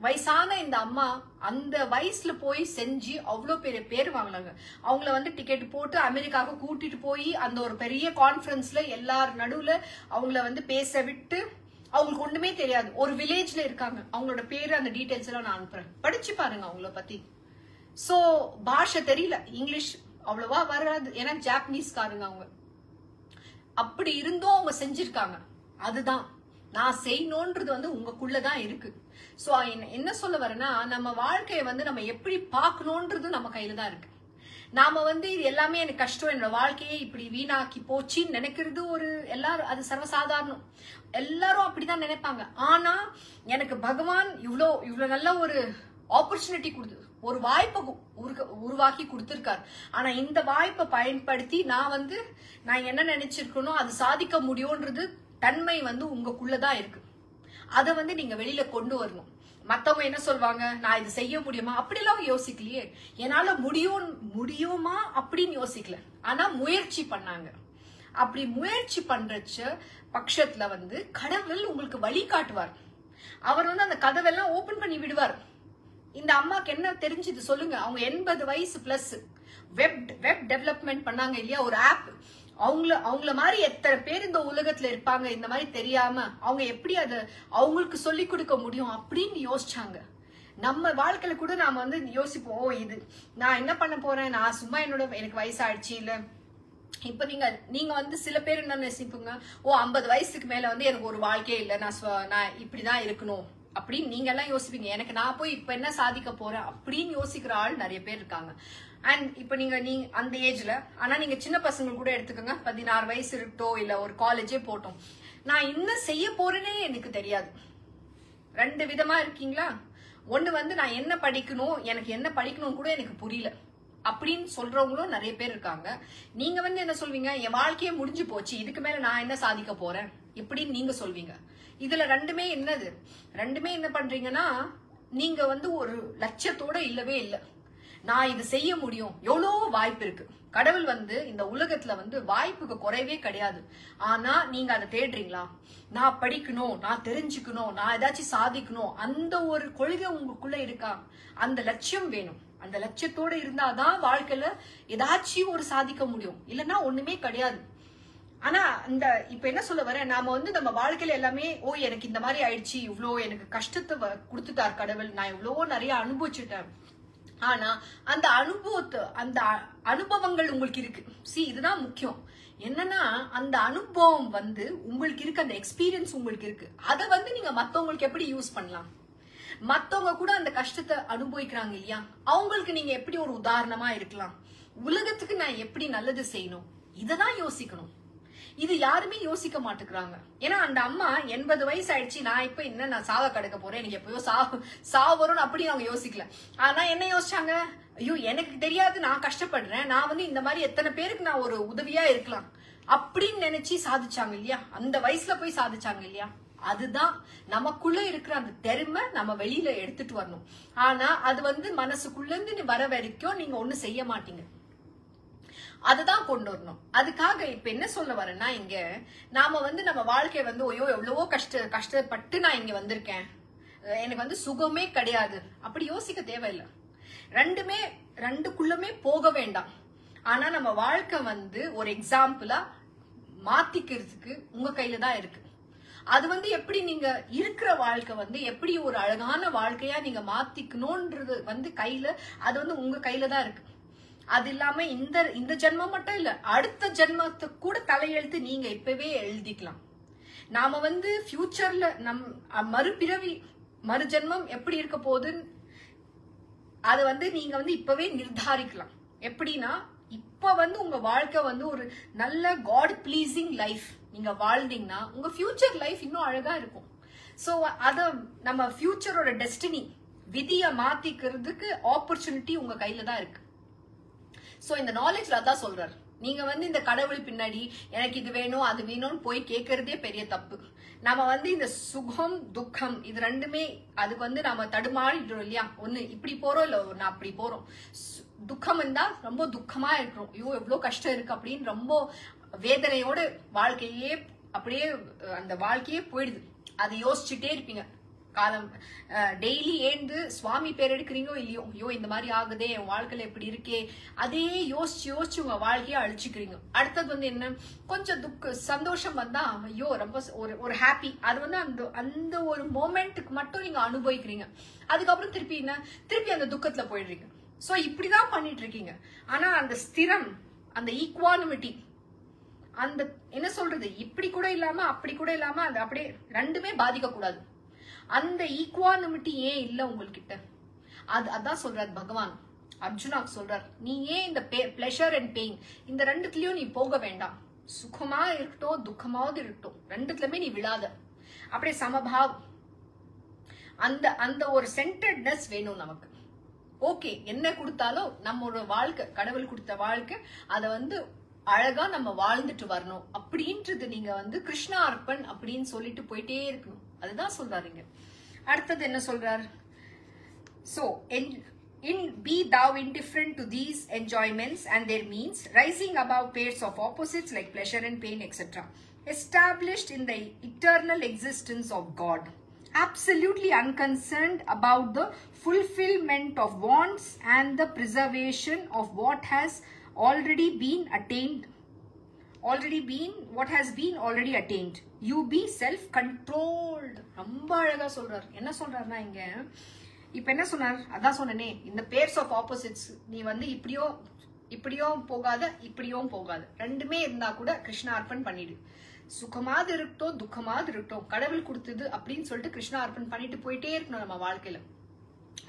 வயசான இந்த அம்மா அந்த வயசுல போய் செஞ்சு அவ்வளவு பெரிய பேர் வாங்கினாங்க. அவங்கள வந்து டிக்கெட் போட்டு அமெரிக்காவுக்கு கூட்டிட்டு போய் அந்த ஒரு பெரிய கான்ஃபரன்ஸ்ல எல்லார் நடுவுல அவங்கள வந்து பேச விட்டு, அவங்களுக்கு ஒண்ணுமே தெரியாது, ஒரு வில்லேஜ்ல இருக்காங்க, அவங்களோட பேரு அந்த டீடைல்ஸ் எல்லாம் நான் அனுப்புறேன், படிச்சு பாருங்க அவங்கள பத்தி. சோ பாஷை தெரியல, இங்கிலீஷ் அவ்வளவா வராது, ஏன்னா ஜாப்பனீஸ்காரங்க அவங்க. அப்படி இருந்தும் அவங்க செஞ்சிருக்காங்க. அதுதான் நான் செய்யணும்ன்றது வந்து உங்களுக்குள்ளதான் இருக்கு. சோ என்ன சொல்ல வரேன்னா, நம்ம வாழ்க்கையை வந்து நம்ம எப்படி பார்க்கணும்ன்றது நம்ம கையில தான் இருக்கு. நாம வந்து இது எல்லாமே எனக்கு கஷ்டம், என்னோட வாழ்க்கையே இப்படி வீணாக்கி போச்சுன்னு நினைக்கிறது எல்லாரும் அது சர்வசாதாரணம், எல்லாரும் அப்படிதான் நினைப்பாங்க. ஆனா எனக்கு பகவான் இவ்வளவு நல்ல ஒரு ஆப்பர்ச்சுனிட்டி கொடுத்து ஒரு வாய்ப்பை உருவாக்கி கொடுத்திருக்காரு. ஆனா இந்த வாய்ப்பை பயன்படுத்தி நான் என்ன நினைச்சிருக்கணும் அது சாதிக்க முடியும்ன்றது தன்மை வந்து உங்களுக்குள்ளதான் இருக்கு. அதை வந்து நீங்க வெளியில கொண்டு வரணும். மத்தவங்க என்ன சொல்வாங்க, நான் இது செய்ய முடியுமா அப்படிலாம் யோசிக்கலையே, என்னால முடியுமா அப்படின்னு யோசிக்கல, ஆனா முயற்சி பண்ணாங்க. அப்படி முயற்சி பண்றச்ச பட்சத்துல வந்து கடவுள் உங்களுக்கு வழி காட்டுவார். அவர் வந்து அந்த கதவெல்லாம் ஓபன் பண்ணி விடுவார். இந்த அம்மாக்கு என்ன தெரிஞ்சது சொல்லுங்க, அவங்க 80 வயசு பிளஸ் வெப் டெவலப்மெண்ட் பண்ணாங்க இல்லையா, ஒரு ஆப். அவங்கள மாதிரி எத்தனை பேர் இந்த உலகத்துல இருப்பாங்க, இந்த மாதிரி தெரியாம அவங்க எப்படி அதை அவங்களுக்கு சொல்லி கொடுக்க முடியும் அப்படின்னு யோசிச்சாங்க. நம்ம வாழ்க்கையில கூட நாம வந்து யோசிப்போம், இது நான் என்ன பண்ண போறேன், நான் சும்மா எனக்கு வயசாயிடுச்சு இல்ல. இப்ப நீங்க வந்து சில பேர் என்ன நினைப்பீங்க, 50 வயசுக்கு மேல வந்து எனக்கு ஒரு வாழ்க்கையே இல்ல, நான் இப்படிதான் இருக்கணும் அப்படின்னு நீங்க எல்லாம் யோசிப்பீங்க. நான் போய் இப்ப என்ன சாதிக்க போறேன் அப்படின்னு யோசிக்கிற ஆள் நிறைய பேர் இருக்காங்க. அண்ட் இப்ப நீங்க அந்த ஏஜ்ல, ஆனா நீங்க சின்ன பசங்க கூட எடுத்துக்கோங்க, 16 வயசு இருக்கட்டும் இல்ல ஒரு காலேஜே போட்டோம், நான் என்ன செய்ய போறேன்னே எனக்கு தெரியாது. 2 விதமா இருக்கீங்களா. ஒண்ணு வந்து நான் என்ன படிக்கணும், எனக்கு என்ன படிக்கணும் கூட எனக்கு புரியல அப்படின்னு சொல்றவங்களும் நிறைய பேர் இருக்காங்க. நீங்க வந்து என்ன சொல்வீங்க, என் வாழ்க்கையே முடிஞ்சு போச்சு, இதுக்கு மேல நான் என்ன சாதிக்க போறேன் இப்படின்னு நீங்க சொல்வீங்க. இதுல ரெண்டுமே என்ன பண்றீங்கன்னா, நீங்க வந்து ஒரு லட்சியத்தோட இல்லவே இல்லை. நான் இது செய்ய முடியும், எவ்வளவு வாய்ப்பு இருக்கு. கடவுள் வந்து இந்த உலகத்துல வந்து வாய்ப்புக்கு குறைவே கிடையாது. ஆனா நீங்க அதை தேடுறீங்களா? நான் படிக்கணும், நான் தெரிஞ்சுக்கணும், நான் ஏதாச்சும் சாதிக்கணும், அந்த ஒரு கொள்கை உங்களுக்குள்ள இருக்கா? அந்த லட்சியம் வேணும். அந்த லட்சியத்தோட இருந்தாதான் வாழ்க்கையில ஏதாச்சும் ஒரு சாதிக்க முடியும், இல்லைன்னா ஒண்ணுமே கிடையாது. ஆனா இந்த இப்ப என்ன சொல்ல வரேன், நாம வந்து நம்ம வாழ்க்கையில எல்லாமே எனக்கு இந்த மாதிரி ஆயிடுச்சு, இவ்வளோ எனக்கு கஷ்டத்தை கொடுத்துட்டார் கடவுள், நான் இவ்வளவோ நிறைய அனுபவிச்சுட்டேன். ஆனா அந்த அனுபவங்கள் உங்களுக்கு இருக்கு. இதுதான் முக்கியம். என்னன்னா அந்த அனுபவம் வந்து உங்களுக்கு இருக்கு, அந்த எக்ஸ்பீரியன்ஸ் உங்களுக்கு இருக்கு. அதை வந்து நீங்க மத்தவங்களுக்கு எப்படி யூஸ் பண்ணலாம்? மத்தவங்க கூட அந்த கஷ்டத்தை அனுபவிக்கிறாங்க இல்லையா, அவங்களுக்கு நீங்க எப்படி ஒரு உதாரணமா இருக்கலாம்? உலகத்துக்கு நான் எப்படி நல்லது செய்யணும், இததான் யோசிக்கணும். இது யாருமே யோசிக்க மாட்டேங்கிறாங்க. ஏன்னா அந்த அம்மா 80 வயசு ஆயிடுச்சு, நான் இப்ப என்ன நான் சாவ கிடக்க போறேன், எனக்கு எப்பயோ சாவு வரும்னு அப்படின்னு அவங்க யோசிக்கல. ஆனா என்ன யோசிச்சாங்க, ஐயோ எனக்கு தெரியாது, நான் கஷ்டப்படுறேன், நான் வந்து இந்த மாதிரி எத்தனை பேருக்கு நான் ஒரு உதவியா இருக்கலாம் அப்படின்னு நினைச்சு சாதிச்சாங்க இல்லையா, அந்த வயசுல போய் சாதிச்சாங்க இல்லையா. அதுதான் நமக்குள்ள இருக்கிற அந்த திறமை நம்ம வெளியில எடுத்துட்டு வரணும். ஆனா அது வந்து மனசுக்குள்ள இருந்து வர வரைக்கும் நீங்க ஒண்ணு செய்ய மாட்டீங்க. அதுதான் கொண்டு வரணும். அதுக்காக இப்ப என்ன சொல்ல வரேன்னா, இங்க நாம வந்து நம்ம வாழ்க்கைய வந்து எவ்வளவோ கஷ்டப்பட்டு நான் இங்க வந்திருக்கேன், எனக்கு வந்து சுகமே கிடையாது அப்படி யோசிக்க தேவையில்லை. ரெண்டுக்குள்ளமே போக வேண்டாம். ஆனா நம்ம வாழ்க்கை வந்து ஒரு எக்ஸாம்பிளா மாத்திக்கிறதுக்கு உங்க கையில தான் இருக்கு. அது வந்து எப்படி நீங்க இருக்கிற வாழ்க்கை வந்து எப்படி ஒரு அழகான வாழ்க்கையா நீங்க மாத்திக்கணும்ன்றது வந்து கையில, அது வந்து உங்க கையில தான் இருக்கு. அது இல்லாம இந்த ஜென்மம் மட்டும் இல்ல, அடுத்த ஜென்மத்தை கூட தலையெழுத்து நீங்க இப்பவே எழுதிக்கலாம். நாம வந்து ஃபியூச்சர்ல மறுபிறவி மறுஜென்மம் எப்படி இருக்க போகுதுன்னு அது வந்து நீங்க வந்து இப்பவே நிர்தாரிக்கலாம். எப்படின்னா இப்ப வந்து உங்க வாழ்க்கை வந்து ஒரு நல்ல காட் பிளீசிங் லைஃப் நீங்க வாழ்ந்தீங்கன்னா உங்க ஃபியூச்சர் லைஃப் இன்னும் அழகா இருக்கும். சோ அத நம்ம ஃபியூச்சரோட டெஸ்டினி விதிய மாத்திக்கிறதுக்கு ஆப்பர்ச்சுனிட்டி உங்க கையில தான் இருக்கு. சோ இந்த நாலேஜ்ல அதான் சொல்றாரு, நீங்க வந்து இந்த கடவுள் பின்னாடி எனக்கு இது வேணும் அது வேணும்னு போய் கேட்கறதே பெரிய தப்பு. நம்ம வந்து இந்த சுகம் துக்கம் இது ரெண்டுமே அதுக்கு வந்து நம்ம தடுமாறிடுறோம் இல்லையா. ஒண்ணு இப்படி போறோம், இல்ல ஒண்ணு அப்படி போறோம். துக்கம் இருந்தா ரொம்ப துக்கமா இருக்கிறோம், ஐயோ எவ்வளவு கஷ்டம் இருக்கு அப்படின்னு ரொம்ப வேதனையோட வாழ்க்கையே அப்படியே அந்த வாழ்க்கையே போயிடுது. அது யோசிச்சுட்டே இருப்பீங்க காலம் டெய்லி ஏந்து சுவாமி பேர் எடுக்கிறீங்களோ இல்லையோ, ஐயோ இந்த மாதிரி ஆகுதே என் வாழ்க்கையில எப்படி இருக்கே, அதே யோசிச்சு உங்க வாழ்க்கைய அழிச்சுக்கிறீங்க. அடுத்தது வந்து என்ன, கொஞ்சம் சந்தோஷம் வந்தா ஐயோ ரொம்ப ஒரு ஹாப்பி, அது வந்து அந்த ஒரு மோமெண்ட்டுக்கு மட்டும் நீங்க அனுபவிக்கிறீங்க. அதுக்கப்புறம் திருப்பி அந்த துக்கத்துல போயிடுறீங்க. சோ இப்படிதான் பண்ணிட்டு இருக்கீங்க. ஆனா அந்த ஸ்திரம், அந்த ஈக்குவானிமிட்டி, அந்த என்ன சொல்றது, இப்படி கூட இல்லாம அப்படி கூட இல்லாம அந்த அப்படியே ரெண்டுமே பாதிக்க கூடாது. அந்த ஈக்குவானிமிட்டி ஏன் இல்ல உங்ககிட்ட? அதான் சொல்றாரு பகவான் அர்ஜுனாக்கு சொல்றார், நீ ஏன் இந்த பிளஷர் அண்ட் பெயின் இந்த ரெண்டுத்துலயும் நீ போக வேண்டாம். சுகமா இருக்கட்டும் துக்கமாவது இருக்கட்டும், ரெண்டுத்துலயுமே நீ விழாத. அப்படியே சமபாவ், அந்த ஒரு சென்டர்ட்னஸ் வேணும் நமக்கு. ஓகே என்ன கொடுத்தாலும் நம்மளோட வாழ்க்கை கடவுள் கொடுத்த வாழ்க்கை, அதை வந்து அழகா நம்ம வாழ்ந்துட்டு வரணும் அப்படின்றது நீங்க வந்து கிருஷ்ணா அர்ப்பன் அப்படின்னு சொல்லிட்டு போயிட்டே இருக்கணும். அதுதான் சொல்றாருங்க. அடுத்தது என்ன சொல்றாரு, so be thou indifferent to these enjoyments and their means, rising above pairs of opposites like pleasure and pain, etc., established in the eternal existence of God, absolutely unconcerned about the fulfillment of wants and the preservation of what has already been attained, what has been already attained. You be self-controlled. ரொம்ப அழகா சொல்றார். என்ன சொல்றாருன்னா இங்க இப்ப என்ன சொன்னார், அதான் சொன்னனே, இந்த பேர்ஸ் ஆஃப் ஆப்போசிட்ஸ், நீ வந்து இப்படியும் போகாத இப்படியும் போகாத, ரெண்டுமே இருந்தா கூட கிருஷ்ணா அர்ப்பன் பண்ணிடு. சுகமாவது இருக்கட்டும் துக்கமாவது இருக்கட்டும், கடவுள் கொடுத்தது அப்படின்னு சொல்லிட்டு கிருஷ்ணா அர்ப்பன் பண்ணிட்டு போயிட்டே இருக்கணும் நம்ம வாழ்க்கையில.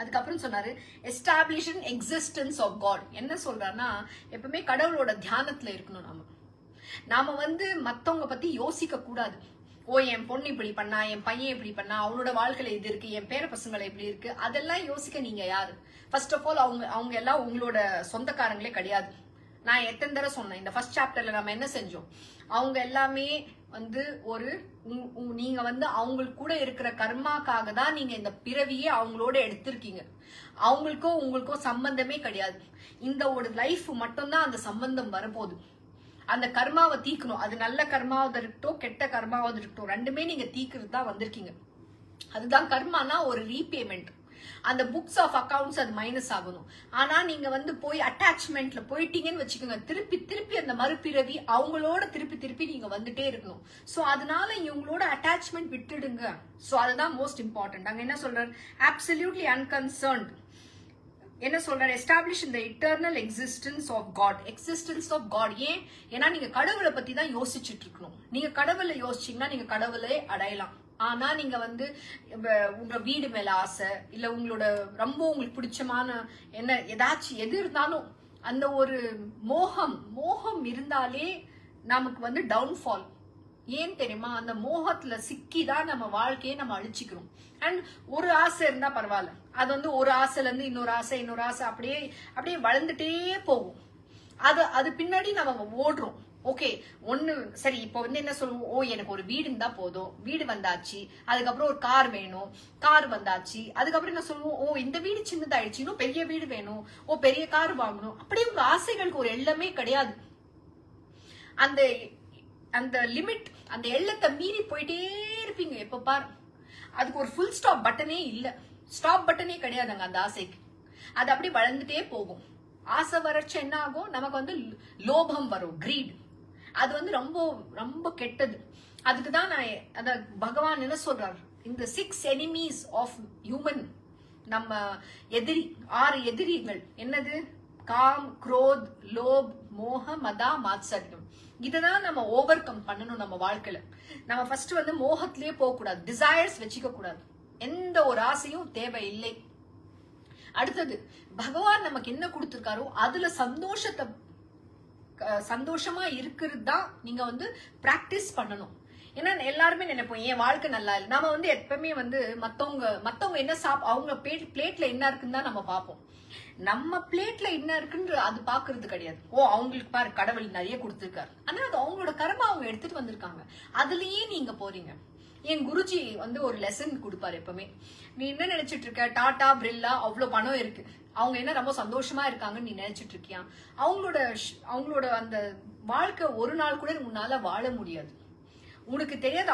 அதுக்கப்புறம் சொன்னாரு எஸ்டாப்ளிஷிங் எக்ஸிஸ்டன்ஸ் ஆஃப் காட். என்ன சொல்றாருன்னா எப்பவுமே கடவுளோட தியானத்துல இருக்கணும். நாம வந்து மத்தவங்க பத்தி யோசிக்க கூடாது. என் பொண்ணு இப்படி பண்ணா, என் பையன் இப்படி பண்ணா, அவனோட வாழ்க்கையில இது இருக்கு, என் பேர பசங்களை இப்படி இருக்கு, அதெல்லாம் யோசிக்க நீங்க யாரு? ஃபர்ஸ்ட் ஆஃப் ஆல் அவங்க எல்லாம் உங்களோட சொந்தக்காரங்களே கிடையாது. நான் எத்தனை தடவை சொன்னேன், இந்த ஃபர்ஸ்ட் சாப்டர்ல நம்ம என்ன செஞ்சோம், அவங்க எல்லாமே வந்து ஒரு நீங்க வந்து அவங்களுக்கு கூட இருக்கிற கர்மாக்காக தான் நீங்க இந்த பிறவியே அவங்களோட எடுத்திருக்கீங்க. அவங்களுக்கோ உங்களுக்கோ சம்பந்தமே கிடையாது. இந்த ஒரு லைஃப் மட்டும்தான் அந்த சம்பந்தம் வரப்போகுது. அந்த கர்மாவை தீக்கணும். அது நல்ல கர்மாவது இருக்கட்டும், கெட்ட கர்மாவது இருக்கட்டும், ரெண்டுமே நீங்க தீக்கிறது தான் வந்திருக்கீங்க. அதுதான் கர்மானா ஒரு ரீபேமெண்ட். அந்த புக்ஸ் ஆஃப் அக்கவுண்ட்ஸ் அது மைனஸ் ஆகணும். ஆனா நீங்க வந்து போய் அட்டாச்மெண்ட்ல போயிட்டீங்கன்னு வச்சுக்கோங்க, திருப்பி திருப்பி அந்த மறுபிறவி அவங்களோட திருப்பி திருப்பி நீங்க வந்துட்டே இருக்கணும். சோ அதனால இவங்களோட அட்டாச்மெண்ட் விட்டுடுங்க. சோ அதுதான் மோஸ்ட் இம்பார்ட்டன்ட். அங்க என்ன சொல்றாரு, அப்சல்யூட்லி அன்கன்சர்ன்ட். என்ன சொல்றாரு, எஸ்டாப்ளிஷ் இந்த eternal existence of God. Existence of God ஏன்? ஏன்னா நீங்க கடவுளை பத்தி தான் யோசிச்சுட்டு இருக்கணும். நீங்க கடவுளை யோசிச்சீங்கன்னா நீங்க கடவுளை அடையலாம். ஆனா நீங்க வந்து உங்க வீடு மேல ஆசை, இல்ல உங்களோட ரொம்ப உங்களுக்கு பிடிச்சமான என்ன ஏதாச்சும் எது இருந்தாலும் அந்த ஒரு மோகம் இருந்தாலே நமக்கு வந்து டவுன்ஃபால். ஏன் தெரியுமா, அந்த மோகத்துல சிக்கிதான் நம்ம வாழ்க்கையை நம்ம அழிச்சுக்கிறோம். அண்ட் ஒரு ஆசை இருந்தா பரவாயில்ல, அது வந்து ஒரு ஆசைல இருந்து இன்னொரு ஆசை அப்படியே வளர்ந்துட்டே போகும். அது பின்னாடி நம்ம ஓடுறோம். ஓகே ஒண்ணு சரி, இப்போ வந்து என்ன சொல்லுவோம், ஓ எனக்கு ஒரு வீடு இருந்தா போதும், வீடு வந்தாச்சு. அதுக்கப்புறம் ஒரு கார் வேணும், கார் வந்தாச்சு. அதுக்கப்புறம் என்ன சொல்லுவோம், ஓ இந்த வீடு சின்னதாயிடுச்சு, இன்னும் பெரிய வீடு வேணும், ஓ பெரிய கார் வாங்கணும். அப்படியே உங்க ஆசைகளுக்கு ஒரு எல்லமே கிடையாது. அந்த அந்த லிமிட், அந்த எல்லத்தை மீறி போயிட்டே இருப்பீங்க எப்ப பாரு. அதுக்கு ஒரு ஃபுல் ஸ்டாப் பட்டனே இல்ல, ஸ்டாப் பட்டனே கிடையாதுங்க அந்த ஆசைக்கு. அது அப்படி வளர்ந்துட்டே போகும். ஆசை வறட்சி என்ன ஆகும், நமக்கு வந்து லோபம் வரும், கிரீட். அது வந்து ரொம்ப ரொம்ப கெட்டது. அதுக்குதான் நான் அத பகவான் என்ன சொல்றாரு, இந்த 6 எனிமீஸ் ஆஃப் ஹியூமன், நம்ம எதிரி 6 எதிரிகள் என்னது, காம், குரோத், லோப், மோக, மதா, மாத்சர்யம். இததான் நம்ம ஓவர் கம் பண்ணணும் நம்ம வாழ்க்கையில. நம்ம ஃபர்ஸ்ட் வந்து மோகத்திலேயே போக கூடாது, டிசைர்ஸ் வச்சுக்க கூடாது, எந்த ஒரு ஆசையும் தேவையில்லை. அடுத்தது பகவான் நமக்கு என்ன கொடுத்திருக்காரோ அதுல சந்தோஷமா இருக்கிறது தான் நீங்க வந்து பிராக்டிஸ் பண்ணணும். ஏன்னா எல்லாருமே நினைப்போம் என் வாழ்க்கை நல்லா இல்லை. நம்ம வந்து எப்பவுமே வந்து மத்தவங்க என்ன அவங்க பிளேட்ல என்ன இருக்குன்னு தான் நம்ம பார்ப்போம். நம்ம பிளேட்ல என்ன இருக்குன்னு அது பாக்குறது கிடையாது. ஓ அவங்களுக்கு பாரு கடவுள் நிறைய கொடுத்திருக்காரு, ஆனா அது அவங்களோட கர்மா அவங்க எடுத்துட்டு வந்திருக்காங்க, அதுலயே நீங்க போறீங்க. என் குருஜி வந்து ஒரு லெசன் கொடுப்பாரு எப்பவுமே, நீ என்ன நினைச்சிட்டு இருக்க, டாடா பிர்லா அவ்வளவு பணம் இருக்கு, அவங்க என்ன ரொம்ப சந்தோஷமா இருக்காங்கன்னு நீ நினைச்சிட்டு இருக்கியா? அவங்களோட அந்த வாழ்க்கை ஒரு நாள் கூட முன்னால வாழ முடியாது. உனக்கு தெரியாது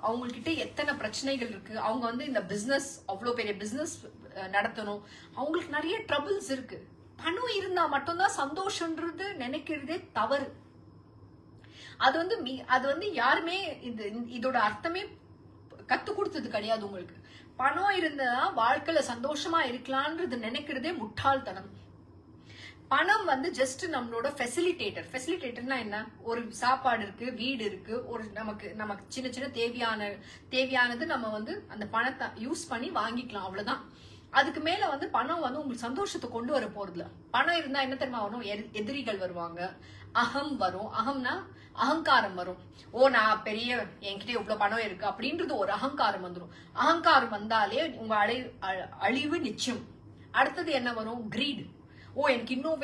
அவங்ககிட்ட எத்தனை பிரச்சனைகள் இருக்கு. அவங்க வந்து இந்த பிசினஸ், அவ்வளவு பெரிய பிசினஸ் நடத்தணும், அவங்களுக்கு நிறைய ட்ரபிள்ஸ் இருக்கு. பணம் இருந்தா மட்டும்தான் சந்தோஷம்ன்றது நினைக்கிறதே தவறு. அது வந்து யாருமே இதோட அர்த்தமே கத்து கொடுத்தது கிடையாது உங்களுக்கு. பணம் இருந்தா வாழ்க்கையில சந்தோஷமா இருக்கலாம்ன்றது நினைக்கிறதே முட்டாள்தனம். பணம் வந்து ஜஸ்ட் நம்மளோட ஃபெசிலிட்டேட்டர்னா என்ன, ஒரு சாப்பாடு இருக்கு, வீடு இருக்கு, ஒரு நமக்கு சின்ன சின்ன தேவையானது நம்ம வந்து அந்த பணத்தை யூஸ் பண்ணி வாங்கிக்கலாம், அவ்வளவுதான். அதுக்கு மேல வந்து பணம் வந்து உங்களுக்கு சந்தோஷத்தை கொண்டு வர போறதுல. பணம் இருந்தா என்ன தெரியுமா வரும், எதிரிகள் வருவாங்க, அகம் வரும். அகம்னா அகங்காரம் வரும். ஓ நான் பெரிய, என்கிட்ட இவ்வளவு பணம் இருக்கு அப்படின்றது ஒரு அகங்காரம் வந்துடும். அகங்காரம் வந்தாலே உங்க அழிவு நிச்சயம். அடுத்தது என்ன வரும், கிரீட். ஓ எனக்கு இன்னும்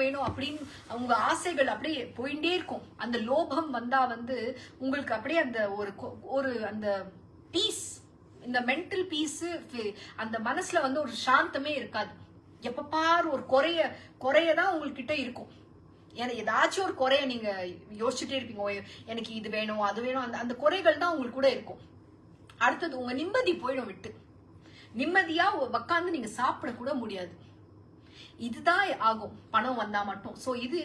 வேணும் அப்படின்னு உங்க ஆசைகள் அப்படியே போயிட்டே இருக்கும். அந்த லோபம் வந்தா வந்து உங்களுக்கு அப்படியே அந்த ஒரு அந்த பீஸ், இந்த மென்டல் பீஸ், அந்த மனசுல வந்து ஒரு சாந்தமே இருக்காது. எப்ப பாரு ஒரு குறையதான் உங்ககிட்ட இருக்கும். ஏதாச்சும் ஒரு குறைய நீங்க யோசிச்சுட்டே இருப்பீங்க, எனக்கு இது வேணும் அது வேணும், அந்த குறைகள் தான் உங்களுக்கு கூட இருக்கும். அடுத்தது உங்க நிம்மதி போயிடும் விட்டு. நிம்மதியா உட்காந்து நீங்க சாப்பிட கூட முடியாது. இதுதான் ஆகும் பணம் வந்தா மட்டும். சோ இது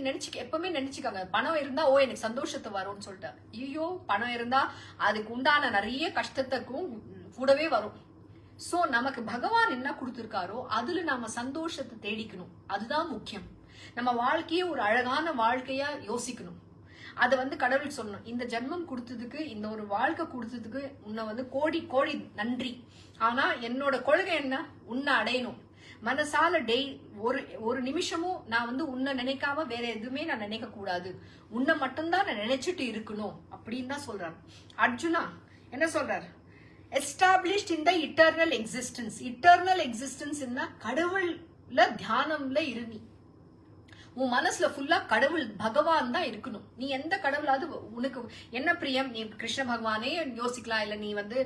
எப்பவுமே நினைச்சுக்காங்க, பணம் இருந்தா ஓ எனக்கு சந்தோஷத்தை வரும்னு சொல்லிட்டு. ஐயோ பணம் இருந்தா அதுக்கு உண்டான நிறைய கஷ்டத்துக்கும் கூடவே வரும். சோ நமக்கு பகவான் என்ன கொடுத்திருக்காரோ அதுல நாம சந்தோஷத்தை தேடிக்கணும், அதுதான் முக்கியம். நம்ம வாழ்க்கையே ஒரு அழகான வாழ்க்கையா யோசிக்கணும். அதை வந்து கடவுள் சொல்லணும், இந்த ஜென்மம் கொடுத்ததுக்கு, இந்த ஒரு வாழ்க்கை கொடுத்ததுக்கு உன்னை வந்து கோடி கோடி நன்றி. ஆனா என்னோட கொள்கை என்ன, உன்னை அடையணும். மனசால ஒரு நிமிஷமும் நான் வந்து உன்னை நினைக்காம வேற எதுவுமே நான் நினைக்க கூடாது, உன்னை மட்டும்தான் நான் நினைச்சிட்டு இருக்கணும் அப்படின்னு தான் சொல்றாரு. அர்ஜுனா என்ன சொல்றாரு, established in the eternal existence. Eternal existence என்ன, கடவுள்ல தியானம்ல இருநீ. உன் மனசுல ஃபுல்லா கடவுள் பகவான் தான் இருக்கணும். நீ எந்த கடவுளாவது உனக்கு என்ன பிரியம், நீ கிருஷ்ண பகவானே யோசிக்கலாம், இல்ல நீ வந்து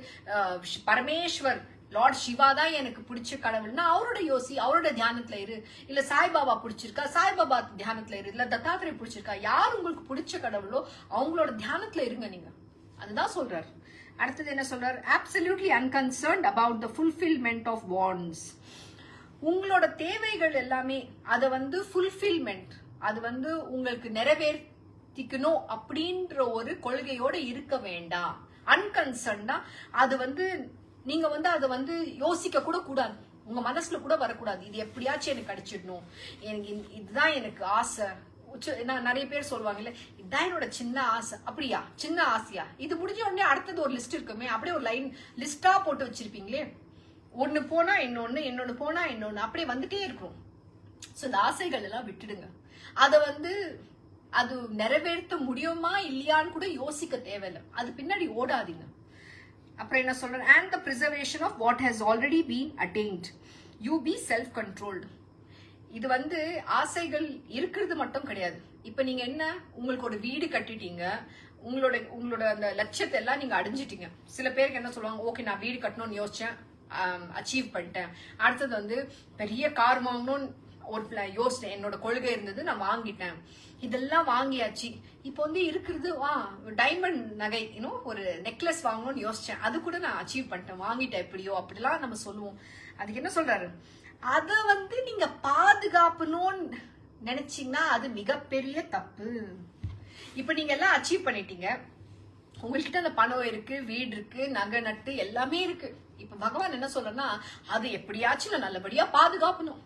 பரமேஸ்வர் லார்ட் சிவா தான் எனக்கு பிடிச்ச கடவுள்னா அவரோட அவரோட தியானத்துல இரு. இல்ல சாய்பாபா பிடிச்சிருக்கா, சாய்பாபா தியானத்துல இரு. இல்ல தத்தாத்திரே பிடிச்சிருக்கா, யார் உங்களுக்கு பிடிச்ச கடவுளோ அவங்களோட தியானத்துல இருங்க நீங்க. அதுதான் சொல்றாரு. அடுத்தது என்ன சொல்றாரு? absolutely unconcerned about the fulfillment of wants. உங்களோட தேவைகள் எல்லாமே அதை வந்து ஃபுல்ஃபில்மெண்ட், அது வந்து உங்களுக்கு நிறைவேற்றிக்கணும் அப்படின்ற ஒரு கொள்கையோட இருக்க வேண்டாம். அன்கன்சர்ன்டா அது வந்து நீங்க வந்து அதை வந்து யோசிக்க கூட கூடாது, உங்க மனசுல கூட வரக்கூடாது. இது எப்படியாச்சும் எனக்கு கிடைச்சிடணும், எனக்கு இதுதான் எனக்கு ஆசை. நிறைய பேர் சொல்லுவாங்கல்ல, இதுதான் என்னோட சின்ன ஆசை. அப்படியா, சின்ன ஆசையா? இது முடிஞ்ச உடனே அடுத்தது ஒரு லிஸ்ட் இருக்குமே, அப்படியே ஒரு லைன் லிஸ்டா போட்டு வச்சிருப்பீங்களே, ஒன்னு போனா இன்னொன்னு, இன்னொன்னு போனா இன்னொன்னு, அப்படியே வந்துட்டே இருக்கும். சோ இந்த ஆசைகள் எல்லாம் விட்டுடுங்க. அத வந்து அது நிறைவேற்ற முடியுமா இல்லையான்னு கூட யோசிக்க தேவையில்லை, அது பின்னாடி ஓடாதீங்க. அப்புறம் என்ன சொல்றேன்? and the preservation of what has already been attained, you be self controlled. இது வந்து ஆசைகள் இருக்கிறது மட்டும் கிடையாது. இப்ப நீங்க என்ன, உங்களுக்கு ஒரு வீடு கட்டிட்டீங்க, உங்களோட அந்த லட்சியத்தை எல்லாம் நீங்க அடைஞ்சிட்டீங்க. சில பேருக்கு என்ன சொல்லுவாங்க, ஓகே நான் வீடு கட்டணும்னு யோசிச்சேன், அச்சீவ் பண்ணிட்டேன். அடுத்தது வந்து பெரிய கார் வாங்கணும்னு ஒரு யோசிச்சேன், என்னோட கொள்கை இருந்தது, நான் வாங்கிட்டேன். இதெல்லாம் வாங்கியாச்சு. இப்போ வந்து இருக்கிறது டைமண்ட் நகை, இன்னும் ஒரு நெக்லஸ் வாங்கணும்னு யோசிச்சேன், அது கூட நான் அச்சீவ் பண்ணிட்டேன், வாங்கிட்டேன். எப்படியோ அப்படிலாம் நம்ம சொல்லுவோம். அதுக்கு என்ன சொல்றாரு? அத வந்து நீங்க பாதுகாப்பணும்னு நினைச்சீங்கன்னா அது மிகப்பெரிய தப்பு. இப்ப நீங்க எல்லாம் அச்சீவ் பண்ணிட்டீங்க, உங்ககிட்ட அந்த பணம் இருக்கு, வீடு இருக்கு, நகை நட்டு எல்லாமே இருக்கு. இப்ப பகவான் என்ன சொல்றேன்னா, அது எப்படியாச்சும் நான் நல்லபடியா பாதுகாப்பணும்,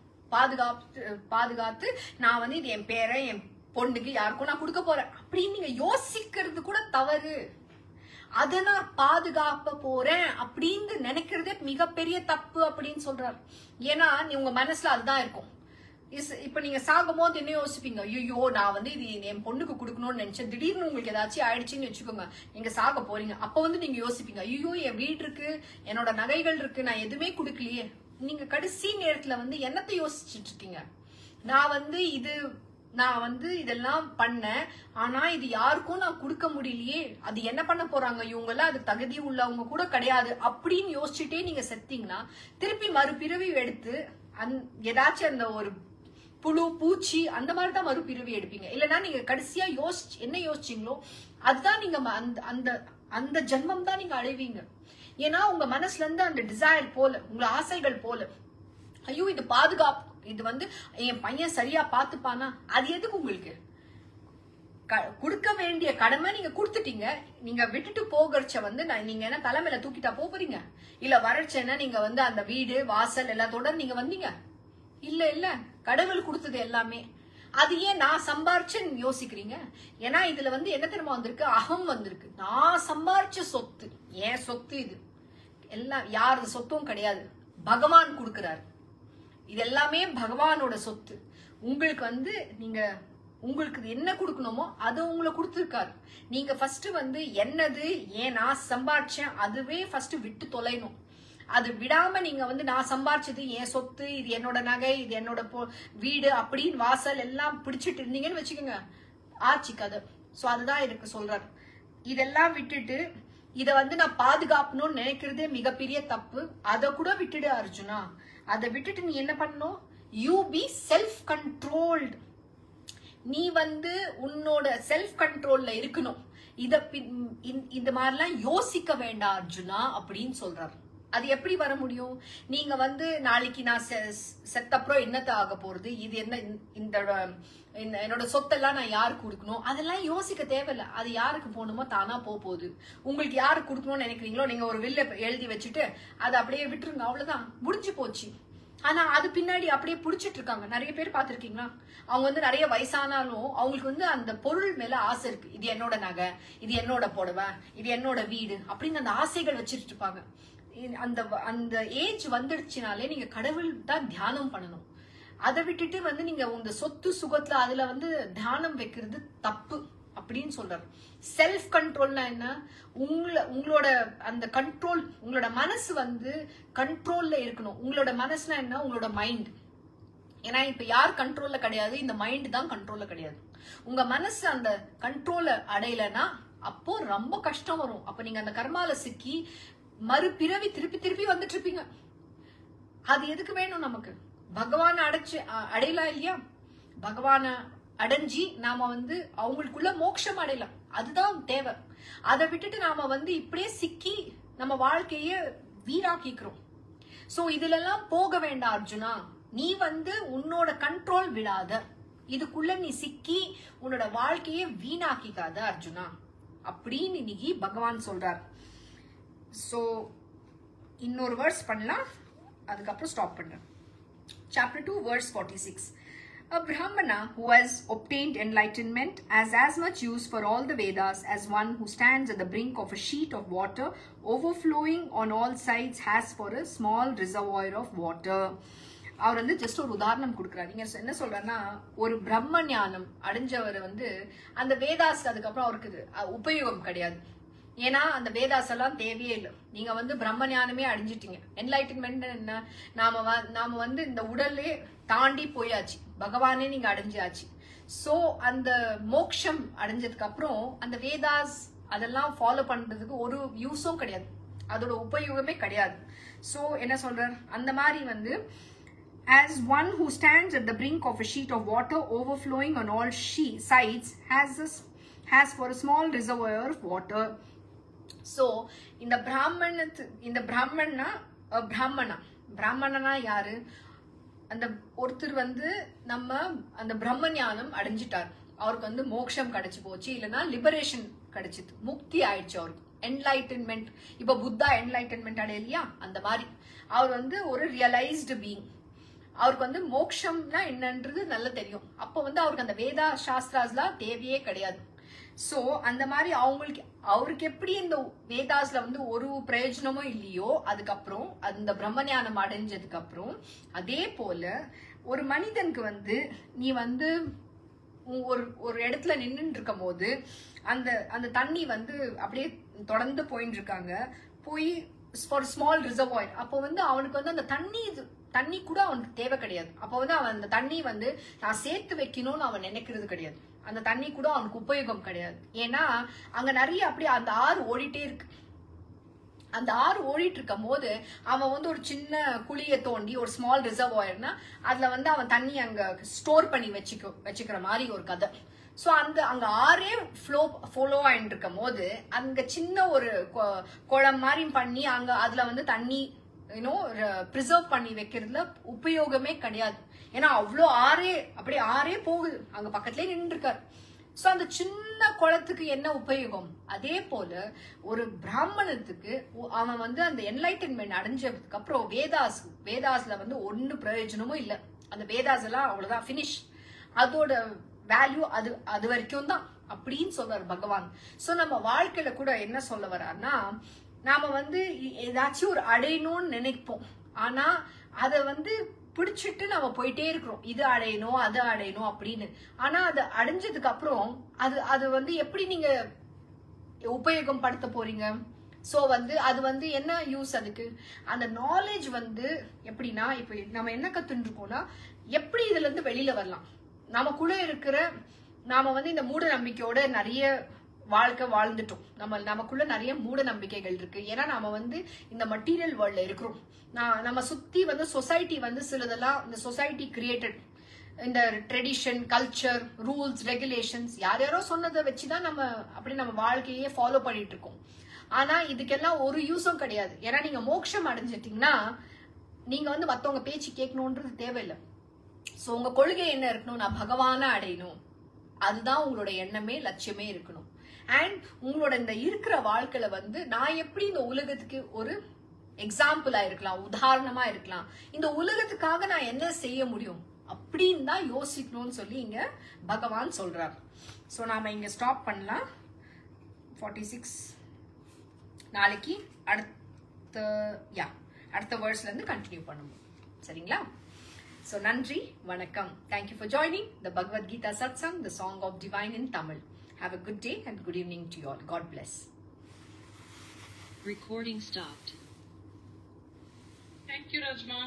பாதுகாத்து நான் வந்து இது என் பேரை என் பொண்ணுக்கு யாருக்கும் நான் கொடுக்க போறேன் அப்படின்னு நீங்க யோசிக்கிறது கூட தவறு. அதை நான் பாதுகாப்ப போறேன் அப்படின்னு நினைக்கிறதே மிகப்பெரிய தப்பு அப்படின்னு சொல்றாரு. ஏன்னா நீ உங்க மனசுல அதுதான் இருக்கும். இப்ப நீங்க சாகும் போது என்ன யோசிப்பீங்க? ஐயோ நான் வந்து இது என் பொண்ணுக்கு கொடுக்கணும்னு நினைச்சேன், திடீர்னு உங்களுக்கு ஏதாச்சும் ஆயிடுச்சுன்னு வச்சுக்கோங்க, நீங்க சாக போறீங்க. அப்ப வந்து நீங்க யோசிப்பீங்க, ஐயோ என் வீடு இருக்கு, என்னோட நகைகள் இருக்கு, நான் எதுவுமே கொடுக்கலையே. நீங்க கடைசி நேரத்துல வந்து என்னத்தை யோசிச்சுட்டு இருக்கீங்க? நான் வந்து இதெல்லாம் பண்ணேன், ஆனா இது யாருக்கும் நான் கொடுக்க முடியலையே, அது என்ன பண்ண போறாங்க, இவங்க எல்லாம் அது தகுதி உள்ளவங்க கூட கிடையாது அப்படின்னு யோசிச்சுட்டே நீங்க செத்தீங்கன்னா திருப்பி மறுபிறவி எடுத்து ஏதாச்சும் அந்த ஒரு புழு பூச்சி அந்த மாதிரிதான் மறுபிறவி எடுப்பீங்க. இல்லைன்னா நீங்க கடைசியா என்ன யோசிச்சீங்களோ அதுதான் நீங்க அந்த ஜென்மம் தான் நீங்க அடைவீங்க. ஏன்னா உங்க மனசுல இருந்து அந்த டிசைர் போல, உங்க ஆசைகள் போல, ஐயோ இது பாதுகாப்பு, இது வந்து என் பையன் சரியா பாத்துப்பானா, அது எதுக்கு உங்களுக்கு? கொடுக்க வேண்டிய கடமை நீங்க கொடுத்துட்டீங்க. நீங்க விட்டுட்டு போகிறச்ச வந்து நீங்க என்ன தலைமையில தூக்கிட்டா போறீங்க? இல்ல வறட்சைன்னா நீங்க வந்து அந்த வீடு வாசல் எல்லாத்தோட நீங்க வந்தீங்க? இல்ல கடவுள் கொடுத்தது எல்லாமே. அது ஏன் நான் சம்பாரிச்சேன்னு யோசிக்கிறீங்க? ஏன்னா இதுல வந்து என்ன தெரியுமா வந்திருக்கு? அகம் வந்திருக்கு. நான் சம்பாரிச்ச சொத்து, ஏன் சொத்து, இது எல்லாம் யாரு சொத்தும் கிடையாது, பகவான் கொடுக்கிறாரு. இது எல்லாமே பகவானோட சொத்து. உங்களுக்கு வந்து உங்களுக்கு என்ன கொடுக்கணுமோ அது உங்களை கொடுத்துருக்காரு. நீங்க ஃபர்ஸ்ட் வந்து என்னது, ஏன் நான் சம்பாரிச்சேன், அதுவே ஃபர்ஸ்ட் விட்டு தொலைணும். அது விடாம நீங்க வந்து நான் சம்பாரிச்சது என் சொத்து, இது என்னோட நகை, இது என்னோட வீடு அப்படின்னு வாசல் எல்லாம் பிடிச்சிட்டு இருந்தீங்கன்னு வச்சுக்கோங்க, ஆச்சு கதை. சோ அதுதான் எனக்கு சொல்றாரு. இதெல்லாம் விட்டுட்டு இத வந்து நான் பாதுகாக்கணும்னு நினைக்கிறதே மிகப்பெரிய தப்பு. அதை கூட விட்டுடு அர்ஜுனா. அதை விட்டுட்டு நீ என்ன பண்ணணும்? You B self controlled. நீ வந்து உன்னோட செல்ஃப் கண்ட்ரோல்ல இருக்கணும். இந்த மாதிரிலாம் யோசிக்க வேண்டாம் அர்ஜுனா அப்படின்னு சொல்றாரு. அது எப்படி வர முடியும்? நீங்க வந்து நாளைக்கு நான் செத்தப்புறம் என்னத்த ஆக போறது, இது என்ன, என்னோட சொத்தெல்லாம் நான் யாருக்கு கொடுக்கணும், அதெல்லாம் யோசிக்க தேவையில்ல. அது யாருக்கு போகணுமோ தானா போகுது. உங்களுக்கு யாருக்கு கொடுக்கணும்னு நினைக்கிறீங்களோ நீங்க ஒரு வில்ல எழுதி வச்சுட்டு அதை அப்படியே விட்டுருங்க, அவ்வளவுதான், முடிஞ்சு போச்சு. ஆனா அது பின்னாடி அப்படியே புடிச்சிட்டு இருக்காங்க. நிறைய பேர் பாத்திருக்கீங்களா? அவங்க வந்து நிறைய வயசானாலும் அவங்களுக்கு வந்து அந்த பொருள் மேல ஆசை இருக்கு. இது என்னோட நகை, இது என்னோட புடவை, இது என்னோட வீடு அப்படின்னு அந்த ஆசைகள் வச்சிட்டு இருப்பாங்க. அந்த ஏஜ் வந்துடுச்சுனாலே நீங்க கடவுள் தான் தியானம் பண்ணணும். அதை விட்டுட்டு வந்து நீங்க உங்க சொத்து சுகத்துல அதுல வந்து தியானம் வைக்கிறது தப்பு அப்படின்னு சொல்றாரு. செல்ஃப் கண்ட்ரோல்னா என்ன? உங்களோட அந்த கண்ட்ரோல், உங்களோட மனசு வந்து கண்ட்ரோல்ல இருக்கணும். உங்களோட மனசுனா என்ன? உங்களோட மைண்ட். ஏன்னா இப்ப யார் கண்ட்ரோல்ல கிடையாது, இந்த மைண்ட் தான் கண்ட்ரோல்ல கிடையாது. உங்க மனசு அந்த கண்ட்ரோல அடையலன்னா அப்போ ரொம்ப கஷ்டம் வரும். அப்ப நீங்க அந்த கர்மால சிக்கி மறுபிறவி திருப்பி திருப்பி வந்துட்டு இருப்பீங்க. அது எதுக்கு வேணும் நமக்கு? பகவான அடையலாம் இல்லையா? பகவான அடைஞ்சி நாம வந்து அவங்களுக்குள்ள மோட்சம் அடையலாம், அதுதான் தேவை. அதை விட்டுட்டு நாம வந்து இப்படியே சிக்கி நம்ம வாழ்க்கைய வீணாக்கிக்கிறோம். சோ இதுல எல்லாம் போக வேண்டாம் அர்ஜுனா. நீ வந்து உன்னோட கண்ட்ரோல் விடாத, இதுக்குள்ள நீ சிக்கி உன்னோட வாழ்க்கைய வீணாக்கிக்காத அர்ஜுனா அப்படின்னு இன்னைக்கு பகவான் சொல்றார். சோ இன்னொரு வேர்ஸ் பண்ணலாம், அதுக்கப்புறம் ஸ்டாப் பண்றேன். Chapter 2 verse 46. A Brahmana who has obtained enlightenment has as much use for all the Vedas as one who stands at the brink of a sheet of water overflowing on all sides has for a small reservoir of water. அவர் வந்து ஜஸ்ட் ஒரு உதாரணம் கொடுக்குறாரு. நீங்க என்ன சொல்றேன்னா, ஒரு பிரம்ம ஞானம் அடைஞ்சவர் வந்து அந்த வேதாஸ் அதுக்கப்புறம் அவருக்கு உபயோகம் கிடையாது. ஏன்னா அந்த வேதாஸ் எல்லாம் தேவையே இல்லை. நீங்க வந்து பிரம்ம ஞானமே அடைஞ்சிட்டீங்க. என்லைட்டன்மெண்ட் என்ன, நாம வந்து இந்த உடலே தாண்டி போயாச்சு, பகவானே நீங்க அடைஞ்சாச்சு. சோ அந்த மோக்ஷம் அடைஞ்சதுக்கு அப்புறம் அந்த வேதாஸ் அதெல்லாம் ஃபாலோ பண்றதுக்கு ஒரு யூஸும் கிடையாது, அதோட உபயோகமே கிடையாது. சோ என்ன சொல்றார், அந்த மாதிரி வந்து as one who stands at the brink of a sheet of water overflowing on all sides has for a small reservoir of water. So இந்த பிராமணனா யாரு? அந்த ஒருத்தர் வந்து நம்ம அந்த பிரம்ம ஞானம் அடைஞ்சிட்டார், அவருக்கு வந்து மோட்சம் கிடைச்சு போச்சு, இல்லைன்னா லிபரேஷன் கிடைச்சிது, முக்தி ஆயிடுச்சு அவருக்கு, என்லைட்டன்மெண்ட். இப்ப புத்தா என்லைட்டன்மெண்ட் அடையலையா, அந்த மாதிரி அவர் வந்து ஒரு ரியலைஸ்டு பீயிங். அவருக்கு வந்து மோட்சம்னா என்னன்றது நல்லா தெரியும். அப்போ வந்து அவருக்கு அந்த வேதா சாஸ்திராஸ்லாம் தேவையே கிடையாது. சோ அந்த மாதிரி அவருக்கு எப்படி இந்த வேதாஸ்ல வந்து ஒரு பிரயோஜனமும் இல்லையோ, அதுக்கப்புறம் அந்த பிரம்ம ஞானம் அடைஞ்சதுக்கு அப்புறம் அதே போல ஒரு மனிதனுக்கு வந்து நீ வந்து ஒரு இடத்துல நின்று இருக்கும் போது அந்த தண்ணி வந்து அப்படியே தொடர்ந்து போயிட்டு இருக்காங்க, போய் ஃபார் ஸ்மால் ரிசர்வாயர். அப்போ வந்து அவனுக்கு வந்து அந்த தண்ணி கூட அவனுக்கு தேவை கிடையாது. அப்போ வந்து அவன் அந்த தண்ணி வந்து நான் சேர்த்து வைக்கணும்னு அவன் நினைக்கிறது கிடையாது, அந்த தண்ணி கூட அவனுக்கு உபயோகம் கிடையாது. ஏன்னா அங்க நிறைய அப்படியே அந்த ஆறு ஓடிட்டே இருக்கு. அந்த ஆறு ஓடிட்டு இருக்கும் போது அவன் வந்து ஒரு சின்ன குழியை தோண்டி ஒரு ஸ்மால் ரிசர்வாயர்னா அதுல வந்து அவன் தண்ணி அங்க ஸ்டோர் பண்ணி வச்சுக்கிற மாதிரி ஒரு கதை. சோ அங்க ஆறே ஃப்ளோ ஆயிட்டு இருக்கும் போது அங்க சின்ன ஒரு குளம் மாதிரி பண்ணி அதுல வந்து தண்ணி பிரிசர்வ் பண்ணி வைக்கிறதுல உபயோகமே கிடையாது. ஏன்னா அவ்வளோ ஆறே போகுது, அங்க பக்கத்துலயே நின்று இருக்காரு. சோ அந்த சின்ன குளத்துக்கு என்ன உபயோகம்? அதே போல ஒரு பிராமணத்துக்கு அவன் வந்து அந்த என்லைட்டன்மெண்ட் அடைஞ்சதுக்கு அப்புறம் வேதாஸ்ல வந்து ஒன்னு பிரயோஜனமும் இல்லை. அந்த வேதாஸ் எல்லாம் அவ்வளவுதான், பினிஷ். அதோட வேல்யூ அது வரைக்கும் தான் அப்படின்னு சொல்றாரு பகவான். சோ நம்ம வாழ்க்கையில கூட என்ன சொல்ல வர்றாருன்னா, நாம வந்து ஏதாச்சும் ஒரு அடையணும்னு நினைப்போம், ஆனா அத வந்து பிடிச்சிட்டு நம்ம போயிட்டே இருக்கிறோம், இது அடையணும் அது அடையணும் அப்படின்னு. ஆனா அது அடைஞ்சதுக்கு அப்புறம் அது வந்து எப்படி நீங்க உபயோகம் படுத்த போறீங்க? சோ வந்து அது வந்து என்ன யூஸ் அதுக்கு? அந்த நாலேஜ் வந்து எப்படின்னா, இப்ப நம்ம என்ன கத்துட்டு இருக்கோம்னா, எப்படி இதுல இருந்து வெளியில வரலாம். நமக்குள்ள இருக்கிற நாம வந்து இந்த மூட நம்பிக்கையோட நிறைய வாழ்க்கை வாழ்ந்துட்டோம். நமக்குள்ள நிறைய மூட நம்பிக்கைகள் இருக்கு. ஏன்னா நாம வந்து இந்த மெட்டீரியல் வேர்ல்ட்ல இருக்கிறோம். நம்ம சுத்தி வந்து சொசைட்டி வந்து சிலதெல்லாம் இந்த சொசைட்டி கிரியேட்டட் இந்த ட்ரெடிஷன், கல்ச்சர், ரூல்ஸ், ரெகுலேஷன்ஸ் யாரோ சொன்னதை வச்சுதான் நம்ம வாழ்க்கையே ஃபாலோ பண்ணிட்டு இருக்கோம். ஆனா இதுக்கெல்லாம் ஒரு யூஸும் கிடையாது. ஏன்னா நீங்க மோட்சம் அடைஞ்சிட்டீங்கன்னா நீங்க வந்து மத்தவங்க பேச்சு கேட்கணும்ன்றது தேவையில்லை. சோ உங்க கொள்கை என்ன இருக்கணும்? நான் பகவானை அடையணும், அதுதான் உங்களோட எண்ணமே லட்சியமே இருக்கணும். அண்ட் உங்களோட இந்த இருக்கிற வாழ்க்கையில வந்து நான் எப்படி இந்த உலகத்துக்கு ஒரு எக்ஸாம்பிளா இருக்கலாம், உதாரணமா இருக்கலாம், இந்த உலகத்துக்காக நான் என்ன செய்ய முடியும் அப்படின்னு தான் யோசிக்கணும்னு சொல்லி இங்க பகவான் சொல்றார். சோ நாம இங்க ஸ்டாப் பண்ணலாம். 46 நாளைக்கு அடுத்த வேர்ஸ்ல இருந்து கண்டினியூ பண்ணுவோம். சரிங்களா? So நன்றி, வணக்கம். Thank you for joining the Bhagavad Gita Satsang, the song of divine in Tamil. Have a good day and good evening to you all. God bless. Recording stopped. Thank you, Rajma.